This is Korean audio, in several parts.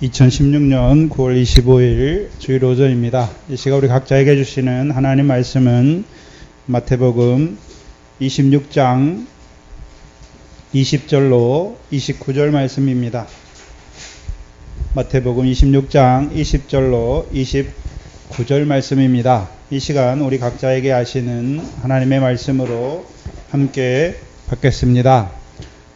2016년 9월 25일 주일 오전입니다. 이 시각 우리 각자에게 주시는 하나님 말씀은 마태복음 26장 20절로 29절 말씀입니다. 마태복음 26장 20절로 29절 말씀입니다. 이 시간 우리 각자에게 하시는 하나님의 말씀으로 함께 받겠습니다.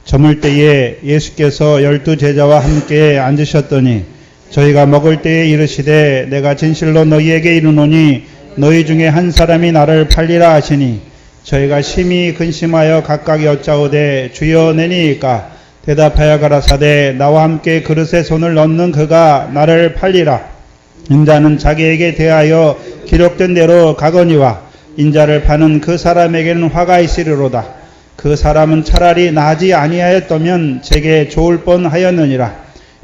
저물 때에 예수께서 12 제자와 함께 앉으셨더니 저희가 먹을 때에 이르시되 내가 진실로 너희에게 이르노니 너희 중에 한 사람이 나를 팔리라 하시니 저희가 심히 근심하여 각각 여짜오되 주여 내니이까 대답하여 가라사대 나와 함께 그릇에 손을 넣는 그가 나를 팔리라. 인자는 자기에게 대하여 기록된 대로 가거니와 인자를 파는 그 사람에게는 화가 있으리로다. 그 사람은 차라리 나지 아니하였다면 제게 좋을 뻔하였느니라.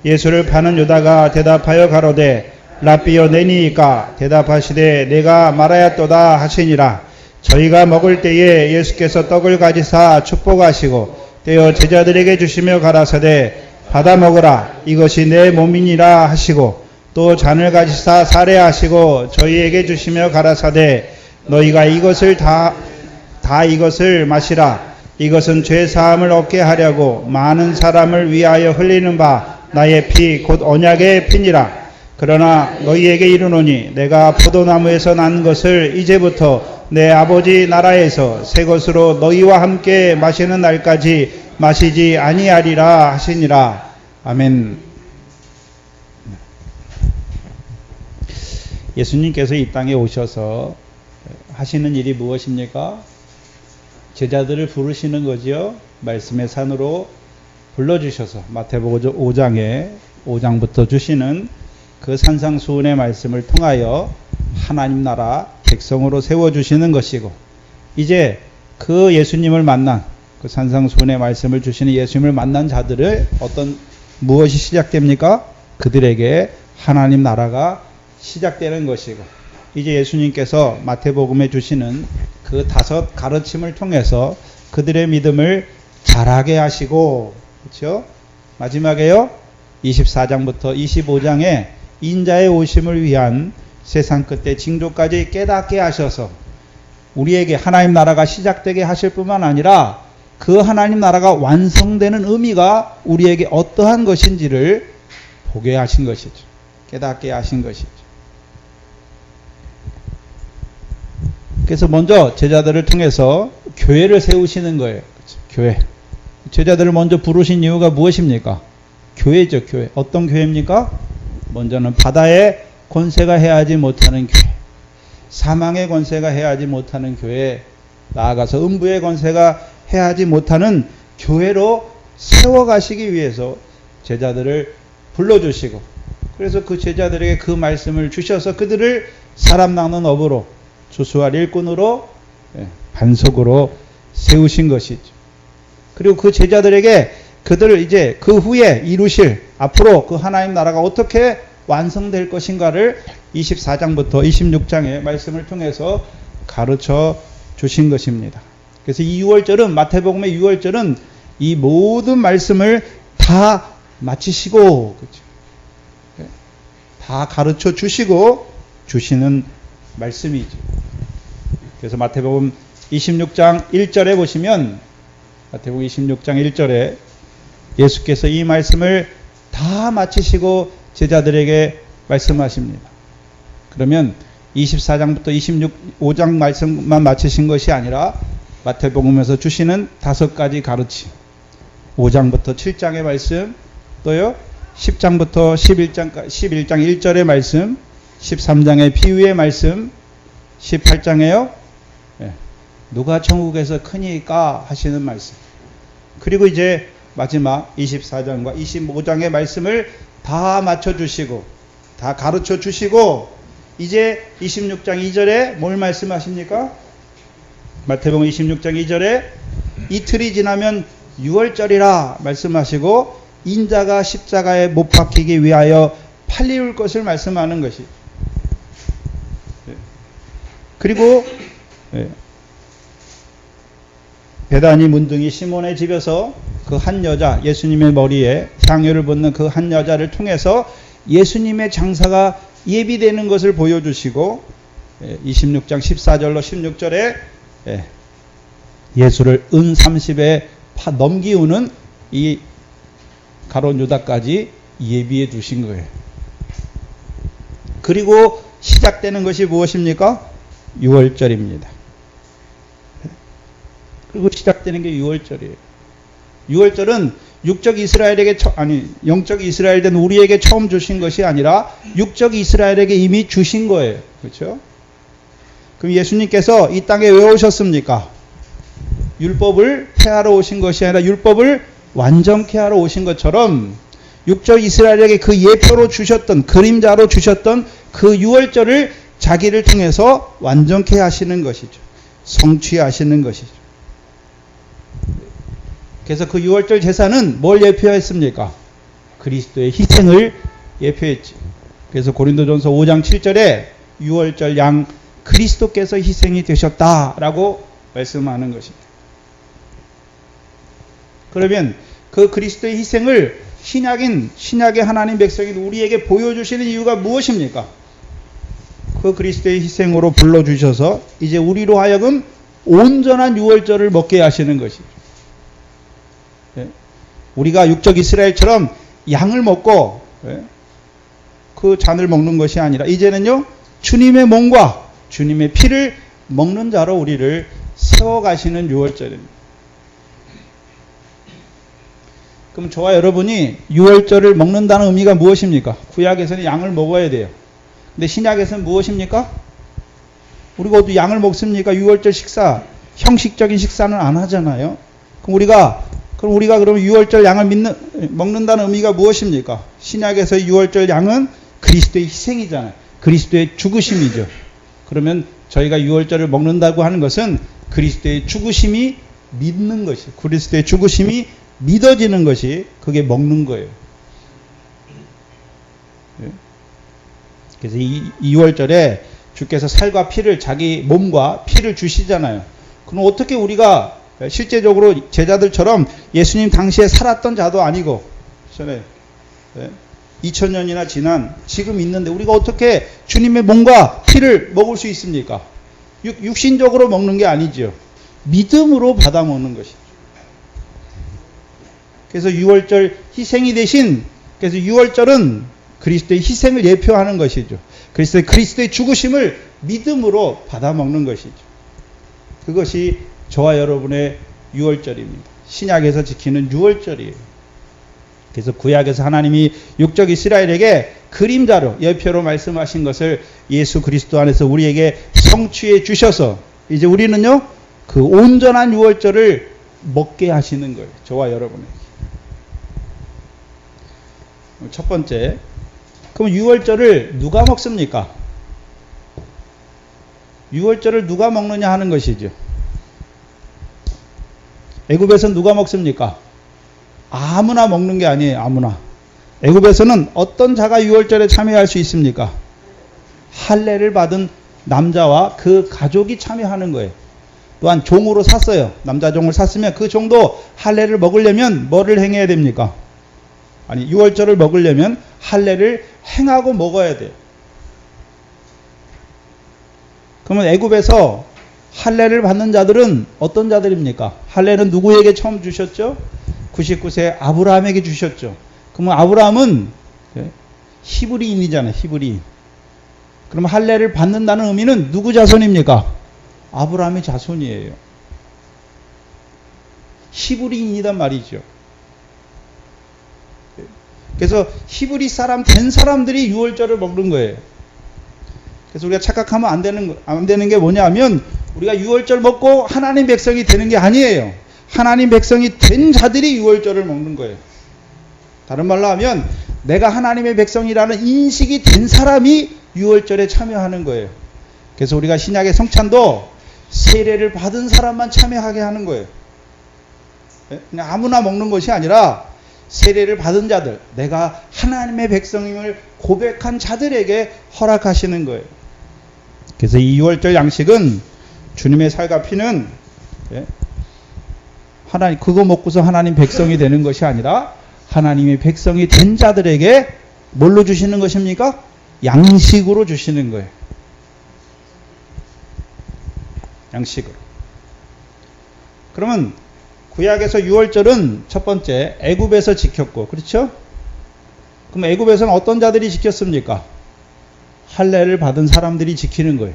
예수를 파는 유다가 대답하여 가로되 랍비여 내니이까 대답하시되 내가 말하였도다 하시니라. 저희가 먹을 때에 예수께서 떡을 가지사 축복하시고 떼어 제자들에게 주시며 가라사대 받아 먹으라 이것이 내 몸이니라 하시고 또 잔을 가지사 사례하시고 저희에게 주시며 가라사대 너희가 이것을 다 이것을 마시라. 이것은 죄사함을 얻게 하려고 많은 사람을 위하여 흘리는 바 나의 피 곧 언약의 피니라. 그러나 너희에게 이르노니 내가 포도나무에서 난 것을 이제부터 내 아버지 나라에서 새 것으로 너희와 함께 마시는 날까지 마시지 아니하리라 하시니라. 아멘. 예수님께서 이 땅에 오셔서 하시는 일이 무엇입니까? 제자들을 부르시는 거지요. 말씀의 산으로 불러주셔서 마태복음 5장부터 주시는 그 산상수훈의 말씀을 통하여 하나님 나라 백성으로 세워주시는 것이고 이제 그 예수님을 만난 그 산상수훈의 말씀을 주시는 예수님을 만난 자들을 무엇이 시작됩니까? 그들에게 하나님 나라가 시작되는 것이고 이제 예수님께서 마태복음에 주시는 그 5 가르침을 통해서 그들의 믿음을 자라게 하시고 그렇죠? 마지막에요 24장부터 25장에 인자의 오심을 위한 세상 끝의 징조까지 깨닫게 하셔서 우리에게 하나님 나라가 시작되게 하실 뿐만 아니라 그 하나님 나라가 완성되는 의미가 우리에게 어떠한 것인지를 보게 하신 것이죠. 깨닫게 하신 것이죠. 그래서 먼저 제자들을 통해서 교회를 세우시는 거예요. 그렇죠? 교회. 제자들을 먼저 부르신 이유가 무엇입니까? 교회죠, 교회. 어떤 교회입니까? 먼저는 바다의 권세가 해하지 못하는 교회. 사망의 권세가 해하지 못하는 교회. 나아가서 음부의 권세가 해하지 못하는 교회로 세워가시기 위해서 제자들을 불러주시고 그래서 그 제자들에게 그 말씀을 주셔서 그들을 사람 낚는 업으로 조수아 일꾼으로 반석으로 세우신 것이죠. 그리고 그 제자들에게 그들을 이제 그 후에 이루실 앞으로 그 하나님 나라가 어떻게 완성될 것인가를 24장부터 26장의 말씀을 통해서 가르쳐 주신 것입니다. 그래서 이 6월절은 마태복음의 6월절은 이 모든 말씀을 다 마치시고 그렇죠? 다 가르쳐 주시고 주시는 말씀이죠. 그래서 마태복음 26장 1절에 보시면 마태복음 26장 1절에 예수께서 이 말씀을 다 마치시고 제자들에게 말씀하십니다. 그러면 24장부터 25장 말씀만 마치신 것이 아니라 마태복음에서 주시는 5가지 가르침 5장부터 7장의 말씀 또요 10장부터 11장 1절의 말씀 13장의 비유의 말씀 18장에요 누가 천국에서 크니까 하시는 말씀 그리고 이제 마지막 24장과 25장의 말씀을 다 맞춰주시고 다 가르쳐 주시고 이제 26장 2절에 뭘 말씀하십니까? 마태복음 26장 2절에 이틀이 지나면 6월절이라 말씀하시고 인자가 십자가에 못 박히기 위하여 팔리울 것을 말씀하는 것이 그리고 베다니 문둥이 시몬의 집에서 그 한 여자, 예수님의 머리에 향유를 붓는 그 한 여자를 통해서 예수님의 장사가 예비되는 것을 보여주시고 26장 14절로 16절에 예수를 은 30에 넘기우는 이 가룟 유다까지 예비해 두신 거예요. 그리고 시작되는 것이 무엇입니까? 유월절입니다. 그리고 시작되는 게 유월절이에요. 유월절은 육적 이스라엘에게 영적 이스라엘 된 우리에게 처음 주신 것이 아니라 육적 이스라엘에게 이미 주신 거예요. 그렇죠? 그럼 예수님께서 이 땅에 왜 오셨습니까? 율법을 폐하러 오신 것이 아니라 율법을 완전케 하러 오신 것처럼 육적 이스라엘에게 그 예표로 주셨던, 그림자로 주셨던 그 유월절을 자기를 통해서 완전케 하시는 것이죠. 성취하시는 것이죠. 그래서 그 유월절 제사는 뭘 예표했습니까? 그리스도의 희생을 예표했죠. 그래서 고린도전서 5장 7절에 유월절 양 그리스도께서 희생이 되셨다라고 말씀하는 것입니다. 그러면 그 그리스도의 희생을 신약의 하나님 백성인 우리에게 보여주시는 이유가 무엇입니까? 그 그리스도의 희생으로 불러주셔서 이제 우리로 하여금 온전한 유월절을 먹게 하시는 것이죠. 우리가 육적 이스라엘처럼 양을 먹고 그 잔을 먹는 것이 아니라 이제는요, 주님의 몸과 주님의 피를 먹는 자로 우리를 세워가시는 유월절입니다. 그럼 저와 여러분이 유월절을 먹는다는 의미가 무엇입니까? 구약에서는 양을 먹어야 돼요. 근데 신약에서는 무엇입니까? 우리가 어디 양을 먹습니까? 유월절 식사, 형식적인 식사는 안 하잖아요. 그럼 우리가 그럼 유월절 양을 먹는다는 의미가 무엇입니까? 신약에서 유월절 양은 그리스도의 희생이잖아요. 그리스도의 죽으심이죠. 그러면 저희가 유월절을 먹는다고 하는 것은 그리스도의 죽으심이 믿는 것이, 그리스도의 죽으심이 믿어지는 것이 그게 먹는 거예요. 그래서 이 유월절에 주께서 살과 피를, 자기 몸과 피를 주시잖아요. 그럼 어떻게 우리가 실제적으로 제자들처럼 예수님 당시에 살았던 자도 아니고 2000년이나 지난 지금 있는데 우리가 어떻게 주님의 몸과 피를 먹을 수 있습니까? 육신적으로 먹는 게 아니죠. 믿음으로 받아 먹는 것이죠. 그래서 유월절 희생이 대신, 그래서 유월절은 그리스도의 희생을 예표하는 것이죠. 그리스도의 죽으심을 믿음으로 받아 먹는 것이죠. 그것이 저와 여러분의 유월절입니다. 신약에서 지키는 유월절이에요. 그래서 구약에서 하나님이 육적 이스라엘에게 그림자로, 예표로 말씀하신 것을 예수 그리스도 안에서 우리에게 성취해 주셔서 이제 우리는요, 그 온전한 유월절을 먹게 하시는 거예요. 저와 여러분에게. 첫 번째, 그럼 유월절을 누가 먹습니까? 유월절을 누가 먹느냐 하는 것이죠. 애굽에서는 누가 먹습니까? 아무나 먹는 게 아니에요. 아무나. 애굽에서는 어떤 자가 유월절에 참여할 수 있습니까? 할례를 받은 남자와 그 가족이 참여하는 거예요. 또한 종으로 샀어요. 남자 종을 샀으면 그 종도 할례를 먹으려면 뭐를 행해야 됩니까? 아니, 유월절을 먹으려면 할례를 행하고 먹어야 돼요. 그러면 애굽에서 할례를 받는 자들은 어떤 자들입니까? 할례는 누구에게 처음 주셨죠? 99세 아브라함에게 주셨죠. 그러면 아브라함은 히브리인이잖아요. 히브리인. 그럼 할례를 받는다는 의미는 누구 자손입니까? 아브라함의 자손이에요. 히브리인이란 말이죠. 그래서 히브리 사람 된 사람들이 유월절을 먹는 거예요. 그래서 우리가 착각하면 안 되는 게 뭐냐면 우리가 유월절 먹고 하나님 백성이 되는 게 아니에요. 하나님 백성이 된 자들이 유월절을 먹는 거예요. 다른 말로 하면 내가 하나님의 백성이라는 인식이 된 사람이 유월절에 참여하는 거예요. 그래서 우리가 신약의 성찬도 세례를 받은 사람만 참여하게 하는 거예요. 그냥 아무나 먹는 것이 아니라 세례를 받은 자들, 내가 하나님의 백성임을 고백한 자들에게 허락하시는 거예요. 그래서 이 유월절 양식은 주님의 살과 피는 하나님, 그거 먹고서 하나님 백성이 되는 것이 아니라 하나님의 백성이 된 자들에게 뭘로 주시는 것입니까? 양식으로 주시는 거예요. 양식으로. 그러면 구약에서 유월절은 첫 번째 애굽에서 지켰고, 그렇죠? 그럼 애굽에서는 어떤 자들이 지켰습니까? 할례를 받은 사람들이 지키는 거예요.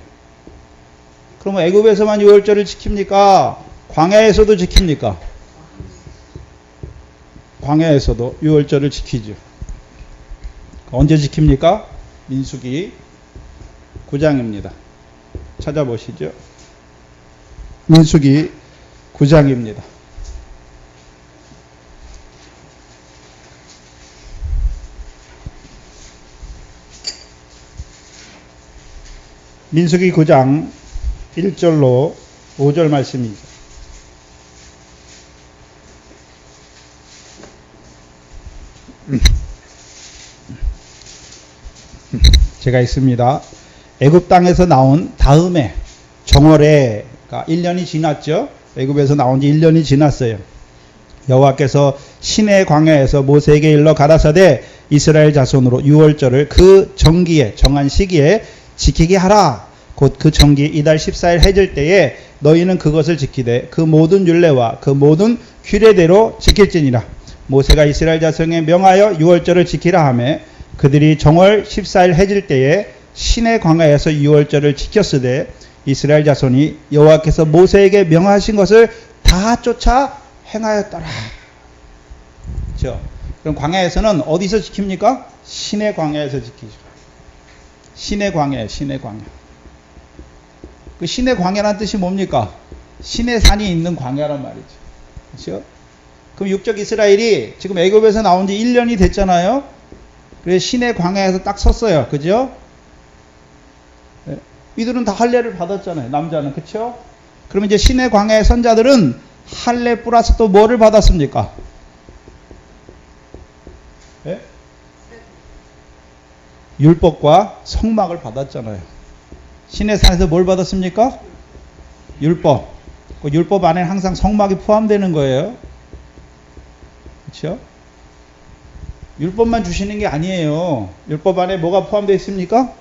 그러면 애굽에서만 유월절을 지킵니까? 광야에서도 지킵니까? 광야에서도 유월절을 지키죠. 언제 지킵니까? 민수기 9장입니다. 찾아보시죠. 민수기 9장입니다. 민수기 9장 1절로 5절 말씀이죠. 제가 있습니다. 애굽 땅에서 나온 다음에 정월에가 1년이 지났죠. 애굽에서 나온 지 1년이 지났어요. 여호와께서 시내 광야에서 모세에게 일러 가라사대 이스라엘 자손으로 유월절을 그 정기에 정한 시기에 지키게 하라. 곧 그 정기 이달 14일 해질 때에 너희는 그것을 지키되 그 모든 율례와 그 모든 규례대로 지킬지니라. 모세가 이스라엘 자손에게 명하여 유월절을 지키라 하며 그들이 정월 14일 해질 때에 시내 광야에서 유월절을 지켰으되 이스라엘 자손이 여호와께서 모세에게 명하신 것을 다 쫓아 행하였더라. 그렇죠? 그럼 광야에서는 어디서 지킵니까? 시내 광야에서 지키죠. 시내 광야예요. 시내 광야. 그 시내 광야란 뜻이 뭡니까? 시내 산이 있는 광야란 말이죠. 그렇죠? 그럼 육적 이스라엘이 지금 애굽에서 나온 지 1년이 됐잖아요. 그래서 시내 광야에서 딱 섰어요. 그죠? 네. 이들은 다 할례를 받았잖아요. 남자는. 그렇죠? 그럼 이제 시내 광야의 선자들은 할례 플러스 또 뭐를 받았습니까? 네? 율법과 성막을 받았잖아요. 시내 산에서 뭘 받았습니까? 율법. 그 율법 안에 항상 성막이 포함되는 거예요. 그렇죠? 율법만 주시는 게 아니에요. 율법 안에 뭐가 포함되어 있습니까?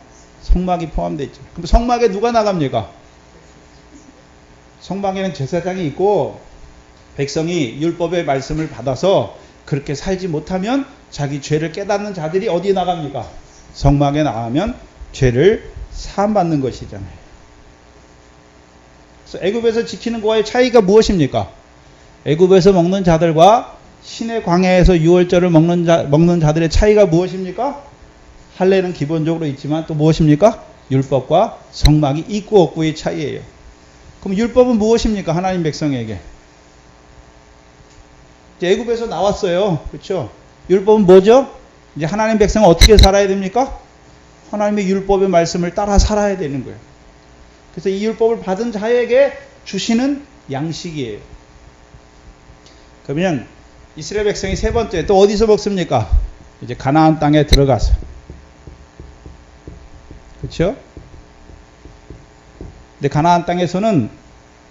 성막이 포함되어 있죠. 그럼 성막에 누가 나갑니까? 성막에는 제사장이 있고 백성이 율법의 말씀을 받아서 그렇게 살지 못하면 자기 죄를 깨닫는 자들이 어디에 나갑니까? 성막에 나가면 죄를 사함받는 것이잖아요. 그래서 애굽에서 지키는 거와의 차이가 무엇입니까? 애굽에서 먹는 자들과 시내 광야에서 유월절을 먹는 자들의 차이가 무엇입니까? 할례는 기본적으로 있지만 또 무엇입니까? 율법과 성막이 있고 없고의 차이예요. 그럼 율법은 무엇입니까? 하나님 백성에게. 이제 애굽에서 나왔어요. 그렇죠? 율법은 뭐죠? 이제 하나님 백성은 어떻게 살아야 됩니까? 하나님의 율법의 말씀을 따라 살아야 되는 거예요. 그래서 이 율법을 받은 자에게 주시는 양식이에요. 그러면 이스라엘 백성이 세 번째 또 어디서 먹습니까? 이제 가나안 땅에 들어가서. 그렇죠? 근데 가나안 땅에서는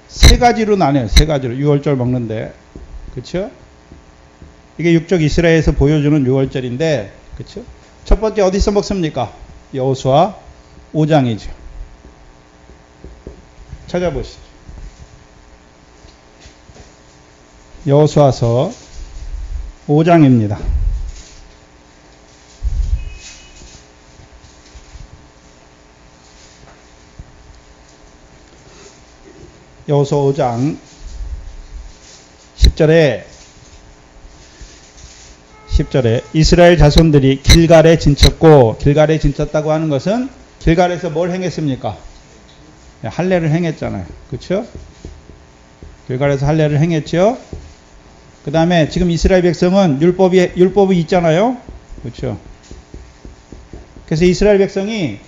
세 가지로 나뉘어요. 세 가지로 유월절 먹는데. 그렇죠? 이게 육적 이스라엘에서 보여주는 유월절인데, 그렇죠? 첫 번째 어디서 먹습니까? 여호수아 5장이죠. 찾아보시죠. 여호수아서 5장입니다. 여호수아 5장 10절에 이스라엘 자손들이 길갈에 진쳤고, 길갈에 진쳤다고 하는 것은 길갈에서 뭘 행했습니까? 할례를 행했잖아요. 그렇죠? 길갈에서 할례를 행했죠. 그 다음에 지금 이스라엘 백성은 율법이 있잖아요. 그렇죠? 그래서 이스라엘 백성이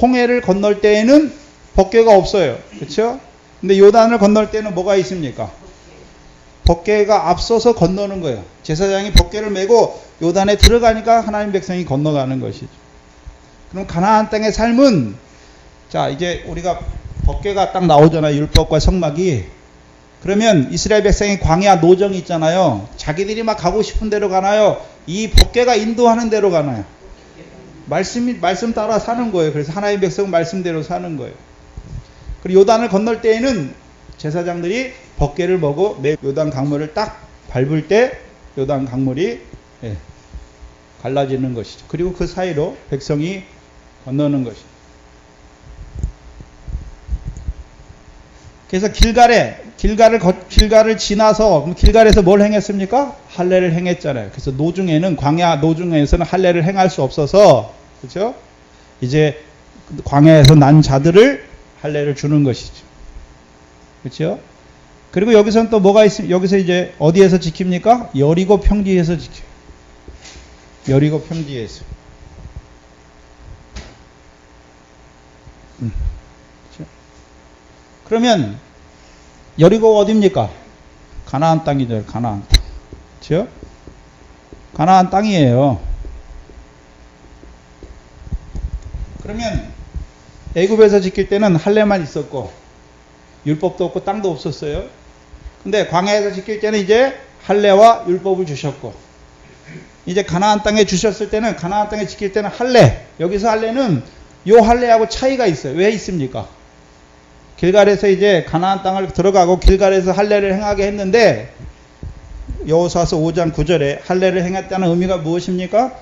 홍해를 건널 때에는 법궤가 없어요. 그렇죠? 근데 요단을 건널 때는 뭐가 있습니까? 법궤가 앞서서 건너는 거예요. 제사장이 법궤를 메고 요단에 들어가니까 하나님 백성이 건너가는 것이죠. 그럼 가나안 땅의 삶은, 자 이제 우리가 법궤가 딱 나오잖아요. 율법과 성막이. 그러면 이스라엘 백성이 광야 노정이 있잖아요. 자기들이 막 가고 싶은 데로 가나요? 이 법궤가 인도하는 데로 가나요? 말씀 따라 사는 거예요. 그래서 하나님의 백성 말씀대로 사는 거예요. 그리고 요단을 건널 때에는 제사장들이 벗개를 먹고 매 요단 강물을 딱 밟을 때 요단 강물이 갈라지는 것이죠. 그리고 그 사이로 백성이 건너는 것이죠. 그래서 길갈을 지나서 길갈에서 뭘 행했습니까? 할례를 행했잖아요. 그래서 광야 노중에서는 할례를 행할 수 없어서 그렇죠? 이제 광야에서 난 자들을 할례를 주는 것이죠. 그렇죠? 그리고 여기서는 또 뭐가 있습니까? 여기서 이제 어디에서 지킵니까? 여리고 평지에서 지켜요. 여리고 평지에서. 그렇죠? 그러면 여리고가 어디입니까? 가나안 땅이죠. 가나안 땅. 그렇죠? 가나안 땅이에요. 그러면 애굽에서 지킬 때는 할례만 있었고 율법도 없고 땅도 없었어요. 근데 광야에서 지킬 때는 이제 할례와 율법을 주셨고 이제 가나안 땅에 주셨을 때는 가나안 땅에 지킬 때는 할례. 여기서 할례는 요 할례하고 차이가 있어요. 왜 있습니까? 길갈에서 이제 가나안 땅을 들어가고 길갈에서 할례를 행하게 했는데 여호수아서 5장 9절에 할례를 행했다는 의미가 무엇입니까?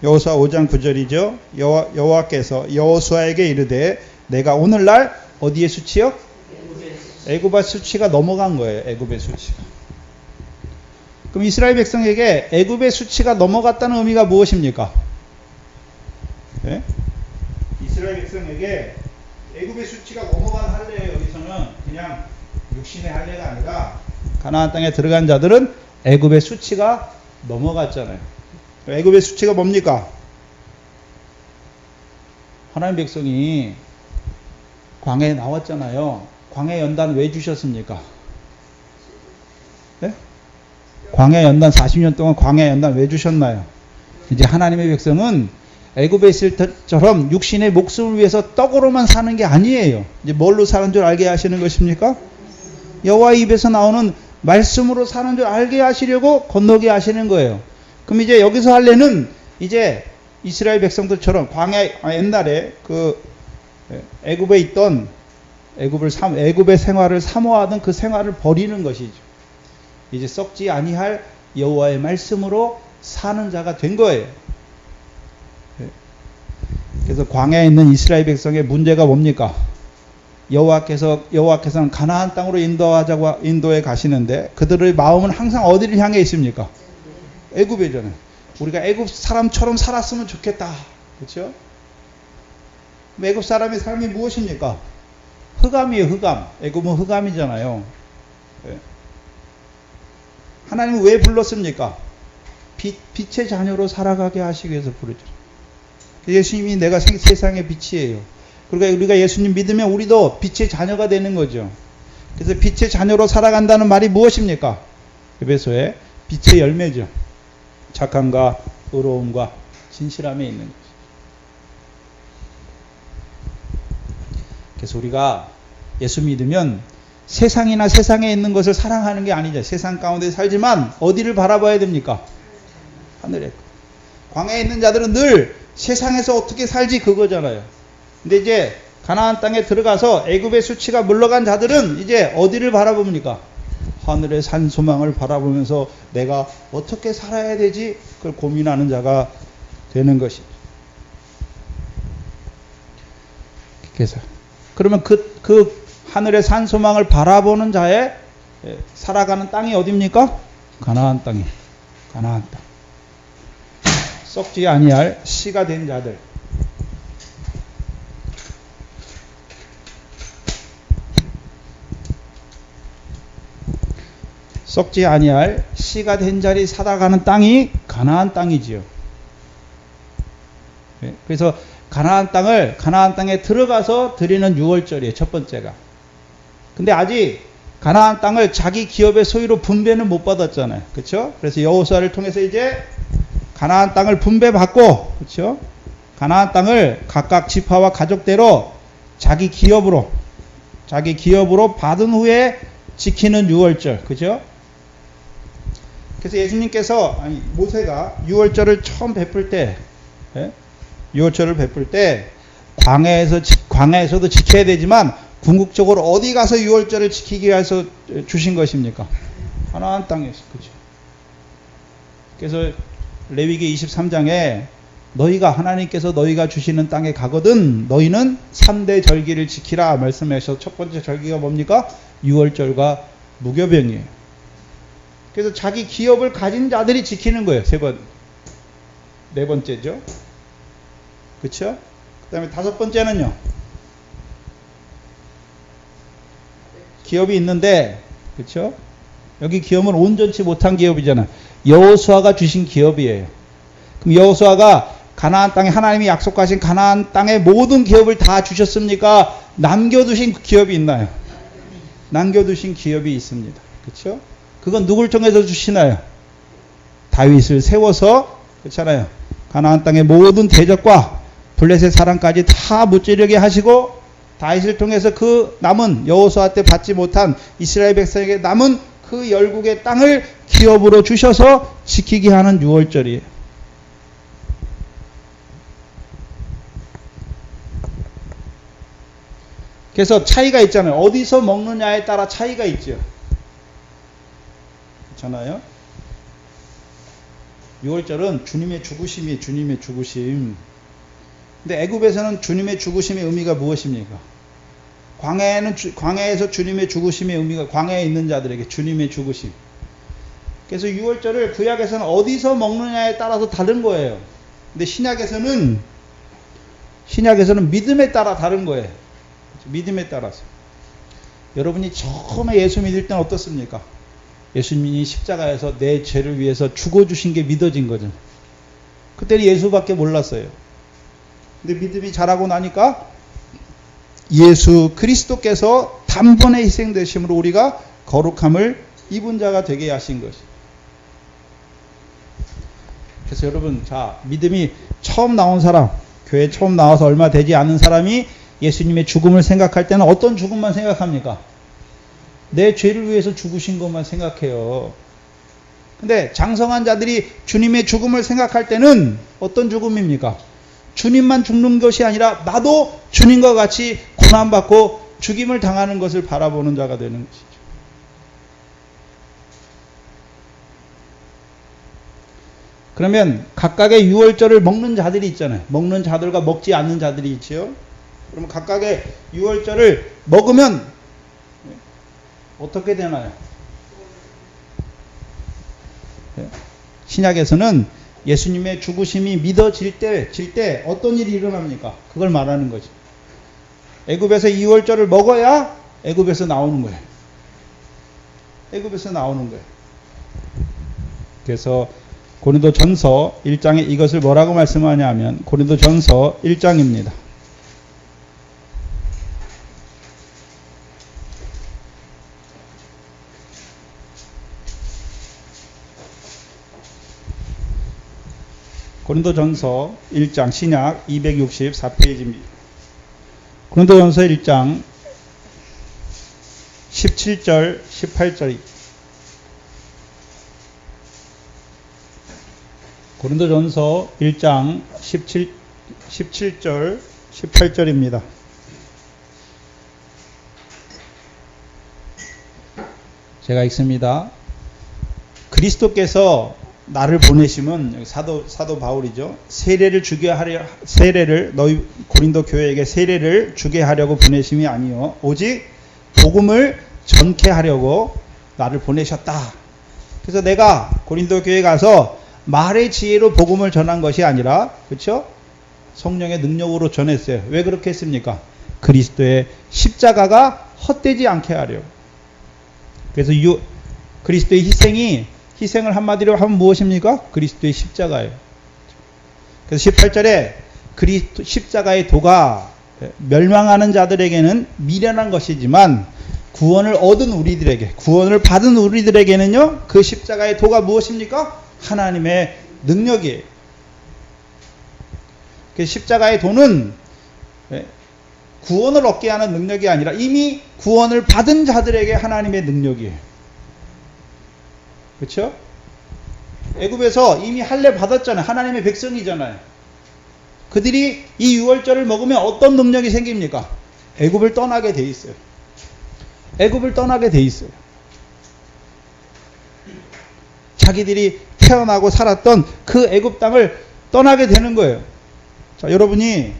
여호수아 5장 9절이죠. 여호와께서 여호수아에게 이르되 내가 오늘날 어디의 수치요? 애굽의 수치가 넘어간 거예요. 애굽의 수치가. 그럼 이스라엘 백성에게 애굽의 수치가 넘어갔다는 의미가 무엇입니까? 네? 이스라엘 백성에게 애굽의 수치가 넘어간 할례예요. 여기서는 그냥 육신의 할례가 아니라 가나안 땅에 들어간 자들은 애굽의 수치가 넘어갔잖아요. 애굽의 수치가 뭡니까? 하나님 백성이 광야에 나왔잖아요. 광야 연단 왜 주셨습니까? 네? 광야 연단 40년 동안 광야 연단 왜 주셨나요? 이제 하나님의 백성은 애굽에 있을 때처럼 육신의 목숨을 위해서 떡으로만 사는 게 아니에요. 이제 뭘로 사는 줄 알게 하시는 것입니까? 여호와의 입에서 나오는 말씀으로 사는 줄 알게 하시려고 건너게 하시는 거예요. 그럼 이제 여기서 할례는 이제 이스라엘 백성들처럼 광야 옛날에 그 애굽에 있던 애굽의 생활을 사모하던 그 생활을 버리는 것이죠. 이제 썩지 아니할 여호와의 말씀으로 사는 자가 된 거예요. 그래서 광야에 있는 이스라엘 백성의 문제가 뭡니까? 여호와께서는 가나안 땅으로 인도해 가시는데 그들의 마음은 항상 어디를 향해 있습니까? 애굽이잖아요. 우리가 애굽 사람처럼 살았으면 좋겠다. 그렇죠? 애굽 사람의 삶이 무엇입니까? 흑암이에요. 흑암. 애굽은 흑암이잖아요. 네. 하나님은 왜 불렀습니까? 빛의 자녀로 살아가게 하시기 위해서 부르죠. 예수님이 내가 세상의 빛이에요. 그러니까 우리가 예수님 믿으면 우리도 빛의 자녀가 되는 거죠. 그래서 빛의 자녀로 살아간다는 말이 무엇입니까? 에베소에 빛의 열매죠. 착함과 의로움과 진실함에 있는 거죠. 그래서 우리가 예수 믿으면 세상이나 세상에 있는 것을 사랑하는 게 아니죠. 세상 가운데 살지만 어디를 바라봐야 됩니까? 하늘에. 광야에 있는 자들은 늘 세상에서 어떻게 살지 그거잖아요. 근데 이제 가나안 땅에 들어가서 애굽의 수치가 물러간 자들은 이제 어디를 바라봅니까? 하늘의 산 소망을 바라보면서 내가 어떻게 살아야 되지? 그걸 고민하는 자가 되는 것이죠. 그래서 그러면 그 하늘의 산 소망을 바라보는 자의 살아가는 땅이 어디입니까? 가나안 땅이. 가나안 땅. 썩지 아니할 씨가 된 자들. 썩지 아니할 씨가 된 자리 살아가는 땅이 가나안 땅이지요. 그래서 가나안 땅에 들어가서 드리는 유월절이에요. 첫 번째가. 근데 아직 가나안 땅을 자기 기업의 소유로 분배는 못 받았잖아요. 그렇죠? 그래서 여호수아를 통해서 이제 가나안 땅을 분배받고, 그렇죠? 가나안 땅을 각각 지파와 가족대로 자기 기업으로 받은 후에 지키는 유월절. 그죠? 그래서 모세가 유월절을 처음 베풀 때 예? 유월절을 베풀 때 광야에서도 지켜야 되지만 궁극적으로 어디 가서 유월절을 지키기 위해서 주신 것입니까? 가나안 땅에서. 그죠? 그래서 레위기 23장에 하나님께서 너희가 주시는 땅에 가거든 너희는 3대 절기를 지키라 말씀하셔서 첫 번째 절기가 뭡니까? 유월절과 무교병이에요. 그래서 자기 기업을 가진 자들이 지키는 거예요. 네 번째죠. 그렇죠? 그다음에 다섯 번째는요. 기업이 있는데, 그렇죠? 여기 기업은 온전치 못한 기업이잖아. 여호수아가 주신 기업이에요. 그럼 여호수아가 가나안 땅에 하나님이 약속하신 가나안 땅의 모든 기업을 다 주셨습니까? 남겨두신 기업이 있나요? 남겨두신 기업이 있습니다. 그렇죠? 그건 누굴 통해서 주시나요? 다윗을 세워서, 그렇잖아요. 가나안 땅의 모든 대적과 블레셋 사람까지 다 무찌르게 하시고 다윗을 통해서 그 남은 여호수아 때 받지 못한 이스라엘 백성에게 남은 그 열국의 땅을 기업으로 주셔서 지키게 하는 유월절이에요. 그래서 차이가 있잖아요. 어디서 먹느냐에 따라 차이가 있죠. 그렇잖아요. 유월절은 주님의 죽으심이에요. 주님의 죽으심. 근데 애굽에서는 주님의 죽으심의 의미가 무엇입니까? 광야에서 주님의 죽으심의 의미가 광야에 있는 자들에게 주님의 죽으심. 그래서 유월절을 구약에서는 어디서 먹느냐에 따라서 다른 거예요. 근데 신약에서는 믿음에 따라 다른 거예요. 믿음에 따라서. 여러분이 처음에 예수 믿을 때는 어떻습니까? 예수님이 십자가에서 내 죄를 위해서 죽어주신 게 믿어진 거죠. 그때는 예수밖에 몰랐어요. 근데 믿음이 자라고 나니까 예수 그리스도께서 단번에 희생되심으로 우리가 거룩함을 입은 자가 되게 하신 것이. 그래서 여러분, 자, 믿음이 처음 나온 사람, 교회 처음 나와서 얼마 되지 않은 사람이 예수님의 죽음을 생각할 때는 어떤 죽음만 생각합니까? 내 죄를 위해서 죽으신 것만 생각해요. 근데 장성한 자들이 주님의 죽음을 생각할 때는 어떤 죽음입니까? 주님만 죽는 것이 아니라 나도 주님과 같이 고난받고 죽임을 당하는 것을 바라보는 자가 되는 것이죠. 그러면 각각의 유월절을 먹는 자들이 있잖아요. 먹는 자들과 먹지 않는 자들이 있죠. 그러면 각각의 유월절을 먹으면 어떻게 되나요? 신약에서는 예수님의 죽으심이 믿어질 때 어떤 일이 일어납니까? 그걸 말하는 거죠. 애굽에서 유월절을 먹어야 애굽에서 나오는 거예요. 애굽에서 나오는 거예요. 그래서 고린도전서 1장에 이것을 뭐라고 말씀하냐 하면 고린도전서 1장입니다. 고린도전서 1장 신약 264페이지입니다. 고린도전서 1장 17절 18절이 고린도전서 1장 17절 18절입니다. 제가 읽습니다. 그리스도께서 나를 보내심은 사도 바울이죠. 세례를 너희 고린도 교회에게 세례를 주게 하려고 보내심이 아니요 오직 복음을 전케 하려고 나를 보내셨다. 그래서 내가 고린도 교회에 가서 말의 지혜로 복음을 전한 것이 아니라, 그렇죠? 성령의 능력으로 전했어요. 왜 그렇게 했습니까? 그리스도의 십자가가 헛되지 않게 하려고. 그래서 그리스도의 희생을 한마디로 하면 무엇입니까? 그리스도의 십자가예요. 그래서 18절에 그리스도 십자가의 도가 멸망하는 자들에게는 미련한 것이지만 구원을 받은 우리들에게는요, 그 십자가의 도가 무엇입니까? 하나님의 능력이에요. 그 십자가의 도는 구원을 얻게 하는 능력이 아니라 이미 구원을 받은 자들에게 하나님의 능력이에요. 그렇죠? 애굽에서 이미 할례 받았잖아요. 하나님의 백성이잖아요. 그들이 이 유월절을 먹으면 어떤 능력이 생깁니까? 애굽을 떠나게 돼 있어요. 애굽을 떠나게 돼 있어요. 자기들이 태어나고 살았던 그 애굽 땅을 떠나게 되는 거예요. 자, 여러분이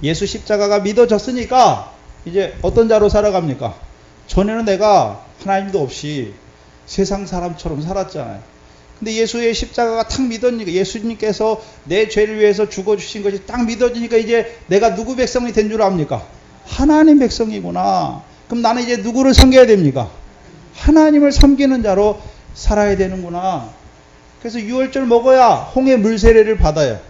예수 십자가가 믿어졌으니까 이제 어떤 자로 살아갑니까? 전에는 내가 하나님도 없이 세상 사람처럼 살았잖아요. 근데 예수의 십자가가 탁 믿어지니까, 예수님께서 내 죄를 위해서 죽어주신 것이 딱 믿어지니까 이제 내가 누구 백성이 된 줄 압니까? 하나님 백성이구나. 그럼 나는 이제 누구를 섬겨야 됩니까? 하나님을 섬기는 자로 살아야 되는구나. 그래서 유월절 먹어야 홍해 물세례를 받아요.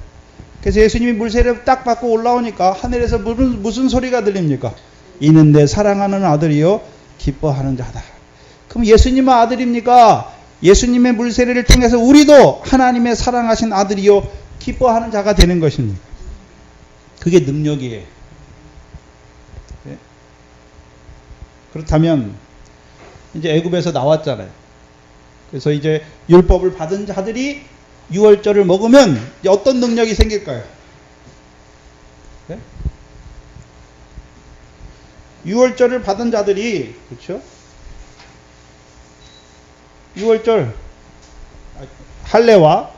그래서 예수님이 물세례를 딱 받고 올라오니까 하늘에서 무슨 소리가 들립니까? 이는 내 사랑하는 아들이요 기뻐하는 자다. 그럼 예수님의 아들입니까? 예수님의 물세례를 통해서 우리도 하나님의 사랑하신 아들이요 기뻐하는 자가 되는 것입니다. 그게 능력이에요. 네? 그렇다면 이제 애굽에서 나왔잖아요. 그래서 이제 율법을 받은 자들이 유월절을 먹으면 이제 어떤 능력이 생길까요? 네? 유월절을 받은 자들이, 그렇죠? 유월절 할례와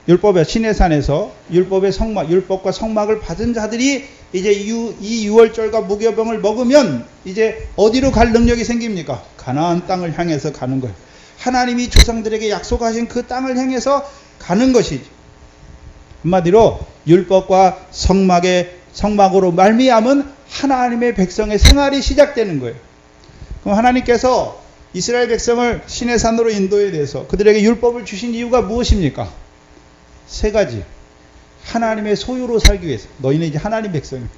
율법의 시내산에서 율법의 성막, 율법과 성막을 받은 자들이 이제 이 유월절과 무교병을 먹으면 이제 어디로 갈 능력이 생깁니까? 가나안 땅을 향해서 가는 거예요. 하나님이 조상들에게 약속하신 그 땅을 향해서 가는 것이죠. 한마디로 율법과 성막으로 말미암은 하나님의 백성의 생활이 시작되는 거예요. 그럼 하나님께서 이스라엘 백성을 시내산으로 인도에 대해서 그들에게 율법을 주신 이유가 무엇입니까? 세 가지. 하나님의 소유로 살기 위해서. 너희는 이제 하나님 백성입니다.